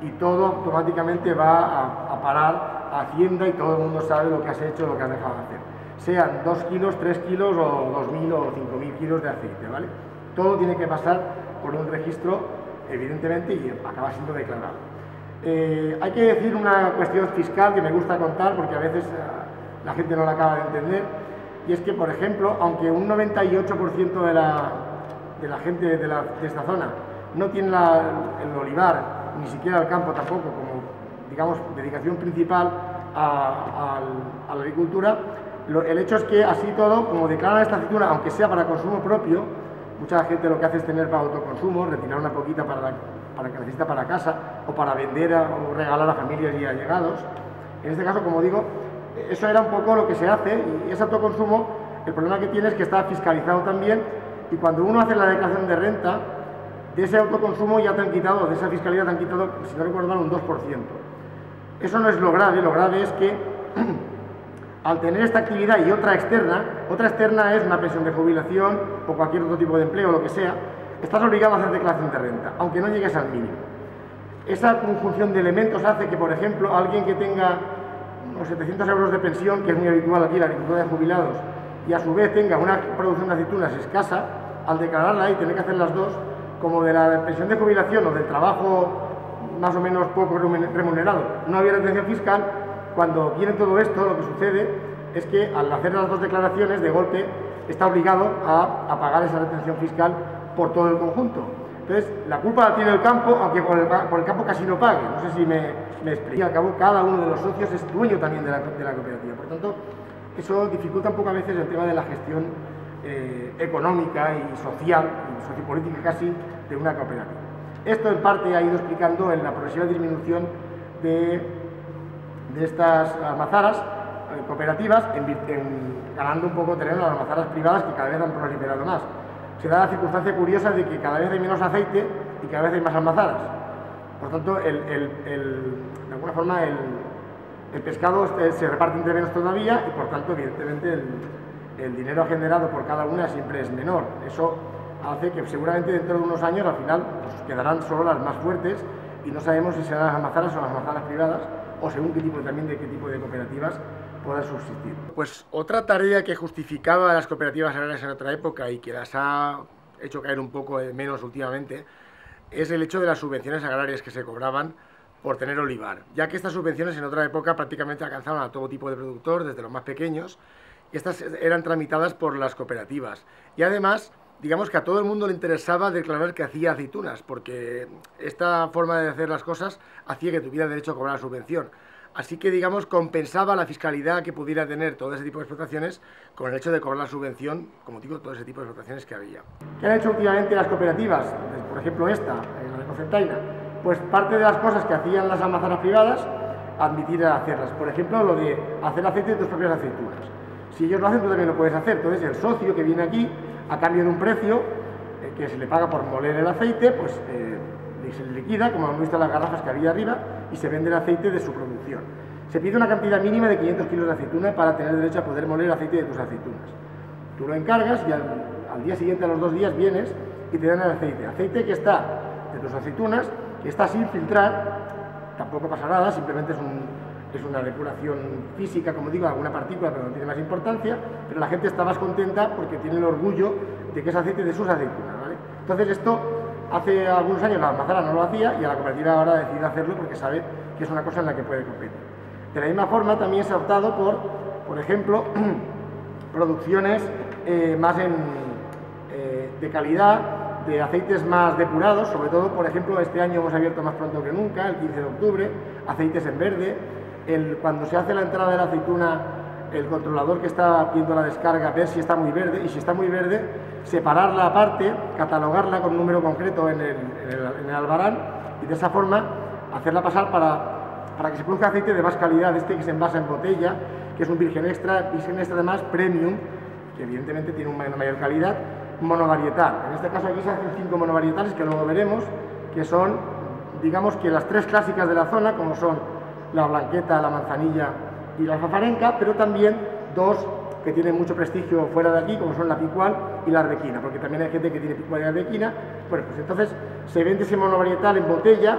y todo automáticamente va a parar a Hacienda y todo el mundo sabe lo que has hecho, lo que has dejado de hacer. Sean 2 kilos, 3 kilos o 2.000 o 5.000 kilos de aceite, ¿vale? Todo tiene que pasar por un registro, evidentemente, y acaba siendo declarado. Hay que decir una cuestión fiscal que me gusta contar porque a veces la gente no la acaba de entender, y es que, por ejemplo, aunque un 98% de la gente de esta zona no tiene el olivar, ni siquiera el campo tampoco, como, digamos, dedicación principal a la agricultura, el hecho es que así todo, como declaran esta aceituna, aunque sea para consumo propio, mucha gente lo que hace es tener para autoconsumo, retirar una poquita para que necesita para casa, o para vender o regalar a familias y allegados. En este caso, como digo, eso era un poco lo que se hace, y ese autoconsumo, el problema que tiene es que está fiscalizado también, y cuando uno hace la declaración de renta, de ese autoconsumo ya te han quitado, de esa fiscalidad te han quitado, si no recuerdo mal, un 2%. Eso no es lo grave es que al tener esta actividad y otra externa es una pensión de jubilación o cualquier otro tipo de empleo, lo que sea, estás obligado a hacer declaración de renta, aunque no llegues al mínimo. Esa conjunción de elementos hace que, por ejemplo, alguien que tenga unos 700 euros de pensión, que es muy habitual aquí en la agricultura de jubilados, y a su vez tenga una producción de aceitunas escasa, al declararla y tener que hacer las dos, como de la pensión de jubilación o del trabajo más o menos poco remunerado, no había retención fiscal. Cuando viene todo esto, lo que sucede es que al hacer las dos declaraciones, de golpe, está obligado a pagar esa retención fiscal por todo el conjunto. Entonces, la culpa la tiene el campo, aunque por el campo casi no pague. No sé si me explico. Y al cabo, cada uno de los socios es dueño también de la cooperativa. Por tanto, eso dificulta un poco a veces el tema de la gestión económica y social, y sociopolítica casi, de una cooperativa. Esto en parte ha ido explicando en la progresiva disminución de estas almazaras cooperativas, ganando un poco terreno a las almazaras privadas que cada vez han proliferado más. Se da la circunstancia curiosa de que cada vez hay menos aceite y cada vez hay más almazaras. Por tanto, de alguna forma el pescado se reparte entre menos todavía y por tanto, evidentemente, el dinero generado por cada una siempre es menor. Eso hace que seguramente dentro de unos años al final pues, quedarán solo las más fuertes y no sabemos si serán las almazaras o las almazaras privadas o según qué tipo de cooperativas puedan subsistir. Pues otra tarea que justificaba a las cooperativas agrarias en otra época y que las ha hecho caer un poco de menos últimamente es el hecho de las subvenciones agrarias que se cobraban por tener olivar, ya que estas subvenciones en otra época prácticamente alcanzaban a todo tipo de productor, desde los más pequeños, y estas eran tramitadas por las cooperativas. Y además, digamos que a todo el mundo le interesaba declarar que hacía aceitunas, porque esta forma de hacer las cosas hacía que tuviera derecho a cobrar la subvención. Así que, digamos, compensaba la fiscalidad que pudiera tener todo ese tipo de explotaciones con el hecho de cobrar la subvención, como digo, todo ese tipo de explotaciones que había. ¿Qué han hecho últimamente las cooperativas? Por ejemplo, esta, la de Cocentaina. Pues parte de las cosas que hacían las almazaras privadas, admitir a hacerlas. Por ejemplo, lo de hacer aceite de tus propias aceitunas. Si ellos lo hacen, tú también lo puedes hacer. Entonces, el socio que viene aquí, a cambio de un precio que se le paga por moler el aceite, pues se le liquida, como hemos visto en las garrafas que había arriba, y se vende el aceite de su producción. Se pide una cantidad mínima de 500 kilos de aceituna para tener derecho a poder moler el aceite de tus aceitunas. Tú lo encargas y al día siguiente, a los 2 días, vienes y te dan el aceite. Aceite que está de tus aceitunas, que está sin filtrar, tampoco pasa nada, simplemente es una depuración física, como digo, alguna partícula, pero no tiene más importancia, pero la gente está más contenta porque tiene el orgullo de que es aceite de sus aceitunas, ¿vale? Entonces esto hace algunos años la almazara no lo hacía y a la cooperativa ahora ha decidido hacerlo porque sabe que es una cosa en la que puede competir. De la misma forma también se ha optado por ejemplo, producciones más de calidad, de aceites más depurados, sobre todo, por ejemplo, este año hemos abierto más pronto que nunca, el 15 de octubre, aceites en verde. Cuando se hace la entrada de la aceituna, el controlador que está viendo la descarga, ver si está muy verde, y si está muy verde, separarla aparte, catalogarla con un número concreto en el albarán, y de esa forma hacerla pasar para que se produzca aceite de más calidad, que se envasa en botella, que es un virgen extra además premium, que evidentemente tiene una mayor calidad, monovarietal. En este caso aquí se hacen 5 monovarietales que luego veremos, que son, digamos que las 3 clásicas de la zona, como son la blanqueta, la manzanilla y la alfafarenca, pero también 2 que tienen mucho prestigio fuera de aquí, como son la picual y la arbequina, porque también hay gente que tiene picual y arbequina. Bueno, pues entonces se vende ese monovarietal en botella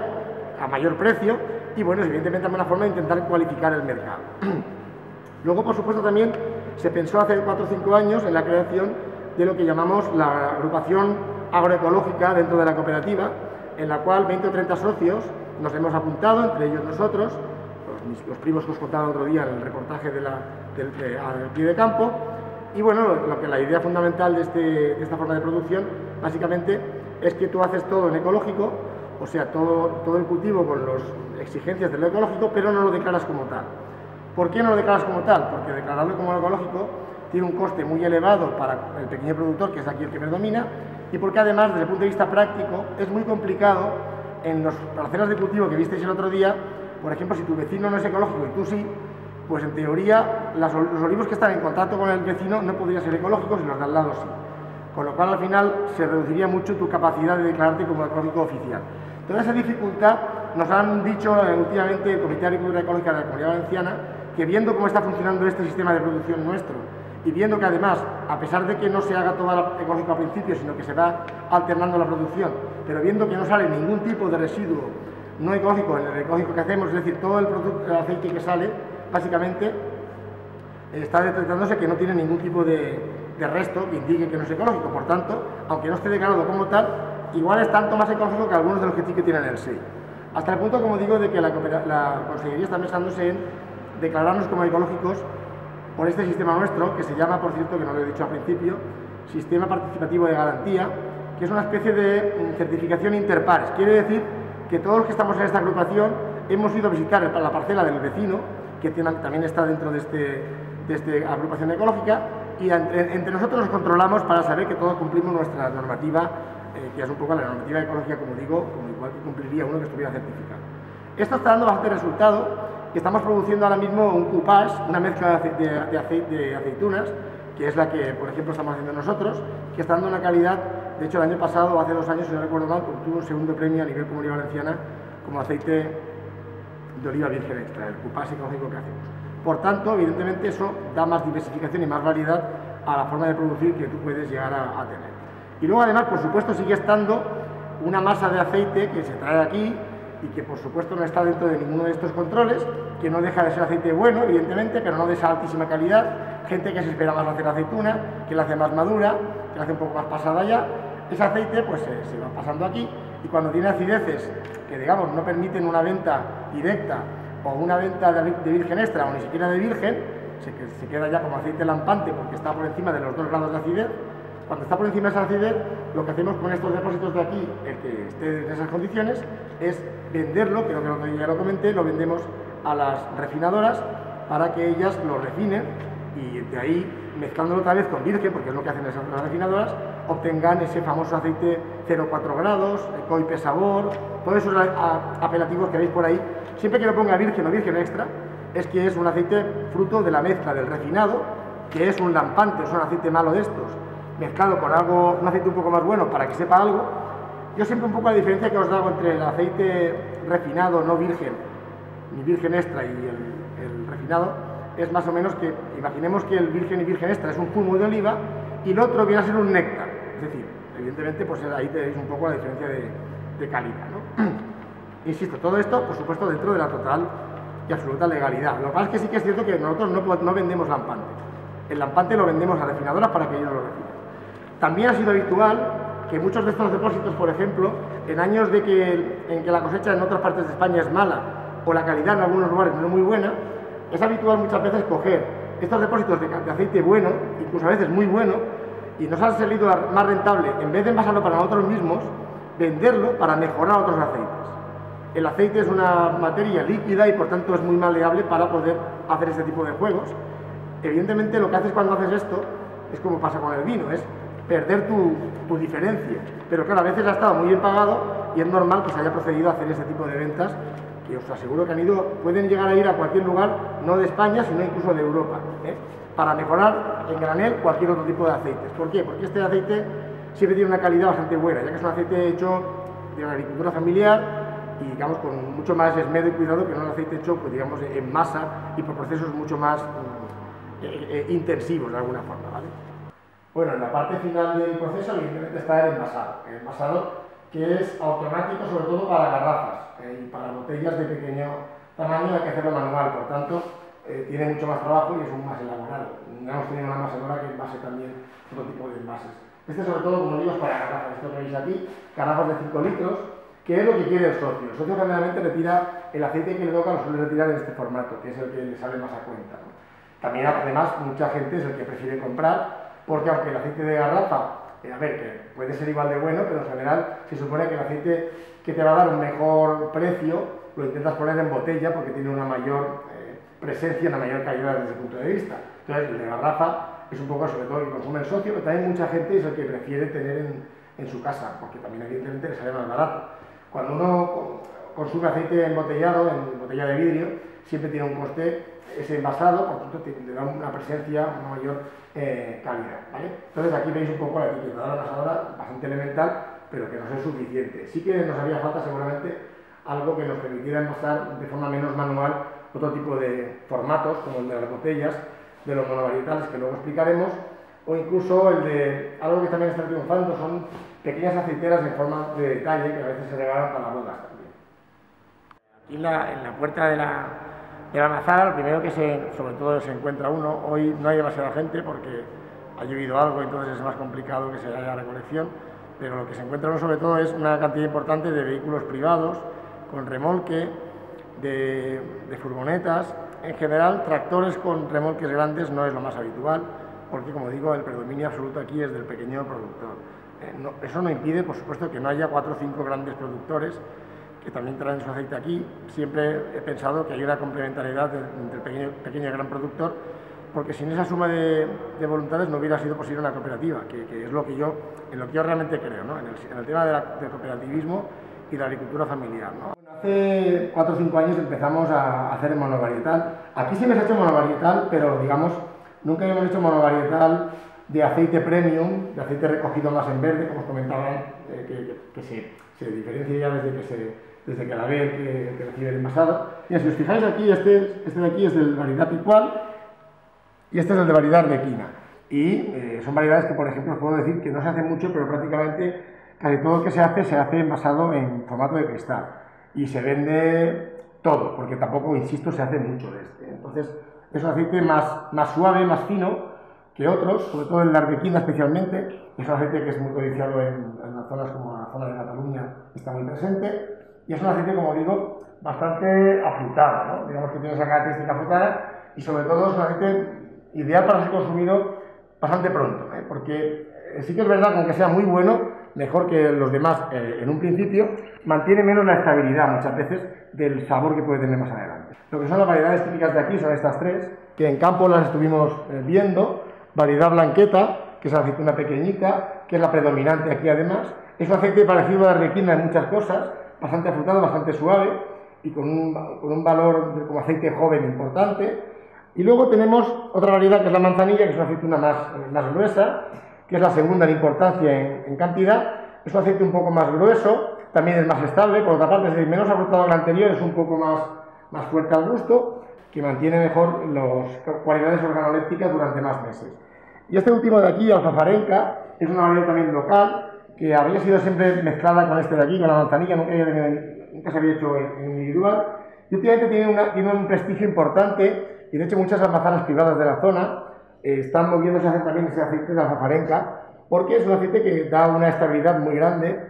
a mayor precio y bueno, es evidentemente una forma de intentar cualificar el mercado. Luego, por supuesto, también se pensó hace 4 o 5 años en la creación de lo que llamamos la agrupación agroecológica dentro de la cooperativa, en la cual 20 o 30 socios nos hemos apuntado, entre ellos nosotros, los primos que os contaba el otro día en el reportaje al pie de campo. Y bueno, la idea fundamental de esta forma de producción básicamente es que tú haces todo en ecológico, o sea, todo el cultivo con las exigencias de lo ecológico, pero no lo declaras como tal. ¿Por qué no lo declaras como tal? Porque declararlo como ecológico tiene un coste muy elevado para el pequeño productor, que es aquí el que predomina, y porque además, desde el punto de vista práctico, es muy complicado en las parcelas de cultivo que visteis el otro día. Por ejemplo, si tu vecino no es ecológico y tú sí, pues en teoría los olivos que están en contacto con el vecino no podrían ser ecológicos y los de al lado sí. Con lo cual, al final, se reduciría mucho tu capacidad de declararte como ecológico oficial. Toda esa dificultad nos han dicho últimamente el Comité de Agricultura Ecológica de la Comunidad Valenciana, que viendo cómo está funcionando este sistema de producción nuestro y viendo que además, a pesar de que no se haga todo ecológico al principio, sino que se va alternando la producción, pero viendo que no sale ningún tipo de residuo no ecológico en el ecológico que hacemos, es decir, todo el aceite que sale, básicamente está detectándose que no tiene ningún tipo de resto que indique que no es ecológico. Por tanto, aunque no esté declarado como tal, igual es tanto más ecológico que algunos de los que sí que tienen el sello. Hasta el punto, como digo, de que la Consellería está pensándose en declararnos como ecológicos por este sistema nuestro, que se llama, por cierto, que no lo he dicho al principio, Sistema Participativo de Garantía, que es una especie de certificación interpares. Quiere decir que todos los que estamos en esta agrupación hemos ido a visitar la parcela del vecino, que también está dentro de esta agrupación ecológica, y entre nosotros nos controlamos para saber que todos cumplimos nuestra normativa, que es un poco la normativa ecológica, como digo, como igual que cumpliría uno que estuviera certificado. Esto está dando bastante resultado. Estamos produciendo ahora mismo un coupage, una mezcla de aceitunas, que es la que, por ejemplo, estamos haciendo nosotros, que está dando una calidad. De hecho, el año pasado, o hace 2 años, si no recuerdo mal, obtuvo un segundo premio a nivel Comunidad Valenciana como aceite de oliva virgen extra, el coupage ecológico que hacemos. Por tanto, evidentemente, eso da más diversificación y más variedad a la forma de producir que tú puedes llegar a tener. Y luego, además, por supuesto, sigue estando una masa de aceite que se trae aquí y que, por supuesto, no está dentro de ninguno de estos controles, que no deja de ser aceite bueno, evidentemente, pero no de esa altísima calidad. Gente que se espera más hacer aceituna, que la hace más madura, que la hace un poco más pasada ya. Ese aceite pues se va pasando aquí, y cuando tiene acideces que, digamos, no permiten una venta directa o una venta de virgen extra o ni siquiera de virgen, se queda ya como aceite lampante porque está por encima de los 2 grados de acidez. Cuando está por encima de esa acidez, lo que hacemos con estos depósitos de aquí, el que esté en esas condiciones, es venderlo, creo que ya lo comenté, lo vendemos a las refinadoras para que ellas lo refinen y de ahí, mezclándolo otra vez con virgen, porque es lo que hacen esas refinadoras, obtengan ese famoso aceite 0,4 grados, coipe sabor, todos esos apelativos que veis por ahí. Siempre que lo ponga virgen o virgen extra, es que es un aceite fruto de la mezcla del refinado, que es un lampante, es un aceite malo de estos, mezclado con un aceite un poco más bueno para que sepa algo. Yo siempre un poco la diferencia que os hago entre el aceite refinado, no virgen, ni virgen extra y el refinado, es más o menos que, imaginemos que el virgen y virgen extra es un zumo de oliva y el otro viene a ser un néctar. Es decir, evidentemente, pues ahí tenéis un poco la diferencia de calidad, ¿no? Insisto, todo esto, por supuesto, dentro de la total y absoluta legalidad. Lo que pasa es que sí que es cierto que nosotros no vendemos lampante. El lampante lo vendemos a refinadoras para que ellos lo refinen. También ha sido habitual que muchos de estos depósitos, por ejemplo, en años en que la cosecha en otras partes de España es mala o la calidad en algunos lugares no es muy buena, es habitual muchas veces coger estos depósitos de aceite bueno, incluso a veces muy bueno, y nos ha salido más rentable, en vez de envasarlo para nosotros mismos, venderlo para mejorar otros aceites. El aceite es una materia líquida y por tanto es muy maleable para poder hacer este tipo de juegos. Evidentemente lo que haces cuando haces esto es como pasa con el vino, es perder tu diferencia, pero claro, a veces ha estado muy bien pagado y es normal que se haya procedido a hacer este tipo de ventas, que os aseguro que pueden llegar a ir a cualquier lugar, no de España, sino incluso de Europa, para mejorar en granel cualquier otro tipo de aceites. ¿Por qué? Porque este aceite siempre tiene una calidad bastante buena, ya que es un aceite hecho de una agricultura familiar y digamos con mucho más esmero y cuidado que no un aceite hecho pues, digamos, en masa y por procesos mucho más intensivos de alguna forma, ¿vale? Bueno, en la parte final del proceso evidentemente está el envasado que es automático sobre todo para garrafas y para botellas de pequeño tamaño hay que hacerlo manual, por tanto tiene mucho más trabajo y es un más elaborado. No hemos tenido una envasadora que envase también otro tipo de envases. Este sobre todo, como digo, es para garrafas, esto que veis aquí, garrafas de 5 litros, que es lo que quiere el socio. El socio generalmente retira el aceite que le toca, lo suele retirar en este formato, que es el que le sale más a cuenta, ¿no? También, además, mucha gente es el que prefiere comprar, porque aunque el aceite de garrafa, a ver, que puede ser igual de bueno, pero en general se supone que el aceite que te va a dar un mejor precio, lo intentas poner en botella porque tiene una mayor presencia, una mayor calidad desde ese punto de vista. Entonces, el de garrafa es un poco sobre todo el que consume el socio, pero también mucha gente es el que prefiere tener en su casa, porque también evidentemente le sale más barato. Cuando uno consume aceite embotellado, en botella de vidrio, siempre tiene un coste ese envasado, por tanto le da una presencia, una mayor calidad, ¿vale? Entonces aquí veis un poco la etiqueta de la envasadora, bastante elemental, pero que no es suficiente. Sí que nos haría falta seguramente algo que nos permitiera envasar de forma menos manual otro tipo de formatos, como el de las botellas, de los monovarietales que luego explicaremos, o incluso el de algo que también está triunfando, son pequeñas aceiteras en forma de detalle que a veces se regalan para bodas también. Aquí en la puerta de la almazara, lo primero que sobre todo se encuentra uno, hoy no hay demasiada gente porque ha llovido algo, entonces es más complicado que se haya recolección, pero lo que se encuentra uno sobre todo es una cantidad importante de vehículos privados, con remolque, de furgonetas, en general tractores con remolques grandes no es lo más habitual, porque como digo, el predominio absoluto aquí es del pequeño productor. Eso no impide, por supuesto, que no haya 4 o 5 grandes productores que también traen su aceite aquí. Siempre he pensado que hay una complementariedad entre el pequeño y gran productor, porque sin esa suma de voluntades no hubiera sido posible una cooperativa, que es en lo que yo realmente creo, ¿no? En el tema del cooperativismo y la agricultura familiar, ¿no? Bueno, hace 4 o 5 años empezamos a hacer el monovarietal. Aquí sí hemos hecho monovarietal, pero digamos, nunca hemos hecho monovarietal de aceite premium, de aceite recogido más en verde, como os comentaba, que se diferencia ya desde que la ve que recibe el envasado. Mira, si os fijáis aquí, este de aquí es del variedad picual y este es el de variedad arlequina. Y son variedades que, por ejemplo, os puedo decir que no se hace mucho, pero prácticamente casi todo lo que se hace envasado en formato de cristal. Y se vende todo, porque tampoco, insisto, se hace mucho de este. Entonces, es un aceite más suave, más fino que otros, sobre todo en la arbequina especialmente. Es un aceite que es muy codiciado en las zonas como la zona de Cataluña, está muy presente. Y es un aceite, como digo, bastante afrutado, ¿no? Digamos que tiene esa característica afrutada y sobre todo es un aceite ideal para ser consumido bastante pronto, porque sí que es verdad que aunque sea muy bueno, mejor que los demás en un principio, mantiene menos la estabilidad muchas veces del sabor que puede tener más adelante. Lo que son las variedades típicas de aquí son estas 3, que en campo las estuvimos viendo. Variedad blanqueta, que es la aceituna pequeñita, que es la predominante aquí además. Es un aceite parecido a la arlequina en muchas cosas, bastante afrutado, bastante suave y con un valor como aceite joven importante. Y luego tenemos otra variedad que es la manzanilla, que es una aceituna más gruesa, que es la segunda en importancia en cantidad. Es un aceite un poco más grueso, también es más estable, por otra parte es menos afrutado que el anterior, es un poco más fuerte al gusto, que mantiene mejor las cualidades organolépticas durante más meses. Y este último de aquí, alfafarenca, es una variedad también local, que había sido siempre mezclada con este de aquí, con la manzanilla, nunca se había hecho en individual, y últimamente tiene un prestigio importante, y de hecho muchas almazaras privadas de la zona están moviéndose a hacer también ese aceite de alfafarenca, porque es un aceite que da una estabilidad muy grande.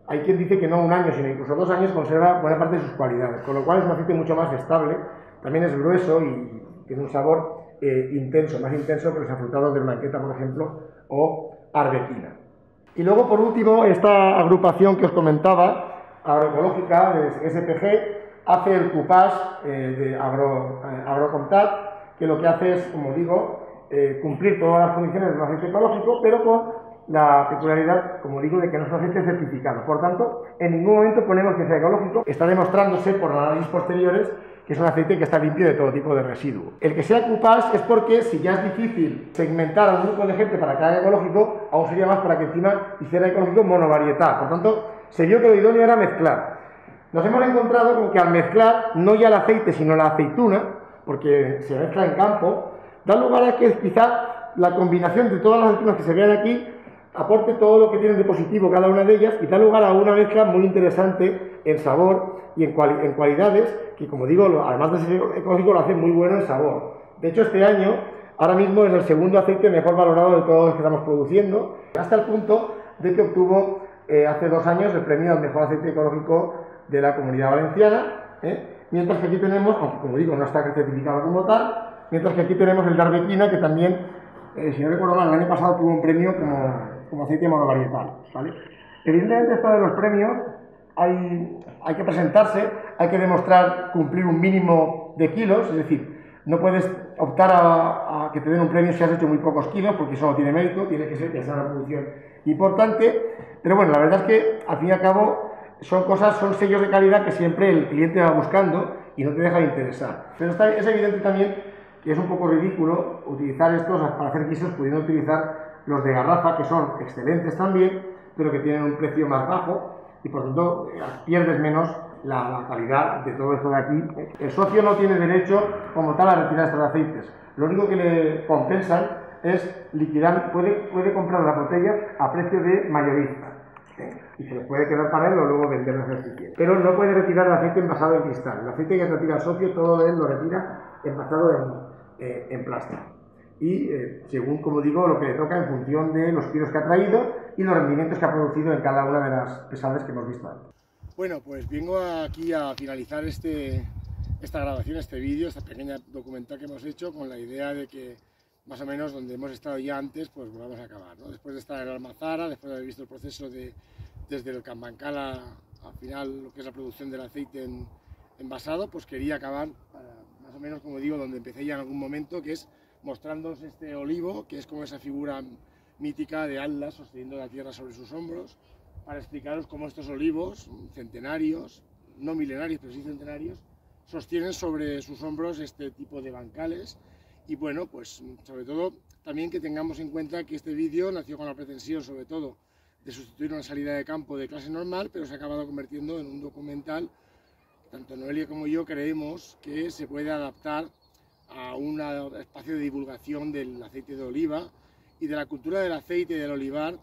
Hay quien dice que no 1 año, sino incluso 2 años conserva buena parte de sus cualidades, con lo cual es un aceite mucho más estable, también es grueso y tiene un sabor intenso, más intenso que los afrutados de blanqueta, por ejemplo, o arbequina. Y luego, por último, esta agrupación que os comentaba, agroecológica, de SPG, hace el coupage de Agrocontact, que lo que hace es, como digo, cumplir todas las condiciones de un aceite ecológico, pero con la peculiaridad, como digo, de que no es un aceite certificado. Por tanto, en ningún momento ponemos que sea ecológico. Está demostrándose por análisis posteriores que es un aceite que está limpio de todo tipo de residuos. El que sea coupage es porque si ya es difícil segmentar a un grupo de gente para que haga ecológico, aún sería más para que encima hiciera ecológico monovarietal. Por tanto, se vio que lo idóneo era mezclar. Nos hemos encontrado con que al mezclar no ya el aceite, sino la aceituna, porque se mezcla en campo, da lugar a que quizá la combinación de todas las aceitunas que se vean aquí aporte todo lo que tienen de positivo cada una de ellas y da lugar a una mezcla muy interesante en sabor y en cualidades que, como digo, además de ser ecológico, lo hace muy bueno en sabor. De hecho, este año, ahora mismo es el segundo aceite mejor valorado de todos los que estamos produciendo, hasta el punto de que obtuvo hace 2 años el premio al mejor aceite ecológico de la Comunidad Valenciana, mientras que aquí tenemos, aunque como digo no está certificado como tal, mientras que aquí tenemos el de arbequina, que también, si no recuerdo mal, el año pasado tuvo un premio como aceite monovarietal, ¿vale? Evidentemente, esto de los premios hay que presentarse, hay que demostrar cumplir un mínimo de kilos, es decir, no puedes optar a que te den un premio si has hecho muy pocos kilos, porque eso no tiene mérito, tiene que ser que sea una producción importante, pero bueno, la verdad es que al fin y al cabo son sellos de calidad que siempre el cliente va buscando y no te deja de interesar. Pero es evidente también que es un poco ridículo utilizar estos para hacer guisos pudiendo utilizar los de garrafa, que son excelentes también, pero que tienen un precio más bajo y por tanto pierdes menos la calidad de todo esto de aquí. El socio no tiene derecho como tal a retirar estos aceites. Lo único que le compensan es liquidar, puede comprar las botellas a precio de mayorista. Y se les puede quedar para él o luego venderlas si quiere. Pero no puede retirar el aceite envasado en cristal. El aceite que retira el socio, todo él lo retira envasado en plástico. Y según, como digo, lo que le toca en función de los kilos que ha traído y los rendimientos que ha producido en cada una de las pesadas que hemos visto antes. Bueno, pues vengo aquí a finalizar esta grabación, este vídeo, esta pequeña documental que hemos hecho con la idea de que más o menos donde hemos estado ya antes, pues volvamos a acabar, ¿no? Después de estar en Almazara, después de haber visto el proceso desde el Cambancala al final, lo que es la producción del aceite envasado, pues quería acabar más o menos, como digo, donde empecé ya en algún momento, que es mostrándoos este olivo, que es como esa figura mítica de Atlas sosteniendo la tierra sobre sus hombros, para explicaros cómo estos olivos centenarios, no milenarios, pero sí centenarios, sostienen sobre sus hombros este tipo de bancales. Y bueno, pues sobre todo también que tengamos en cuenta que este vídeo nació con la pretensión sobre todo de sustituir una salida de campo de clase normal, pero se ha acabado convirtiendo en un documental. Tanto Noelia como yo creemos que se puede adaptar a un espacio de divulgación del aceite de oliva y de la cultura del aceite y del olivar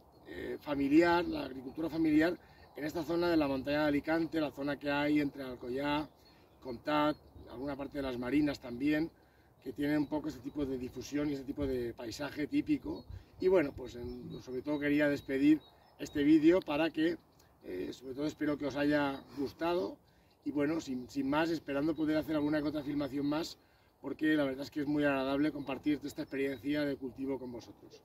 familiar, la agricultura familiar en esta zona de la montaña de Alicante, la zona que hay entre Alcoyá, Contat, alguna parte de las Marinas también, que tiene un poco este tipo de difusión y este tipo de paisaje típico. Y bueno, pues sobre todo quería despedir este vídeo para que, sobre todo espero que os haya gustado y bueno, sin más, esperando poder hacer alguna que otra filmación más, porque la verdad es que es muy agradable compartir esta experiencia de cultivo con vosotros.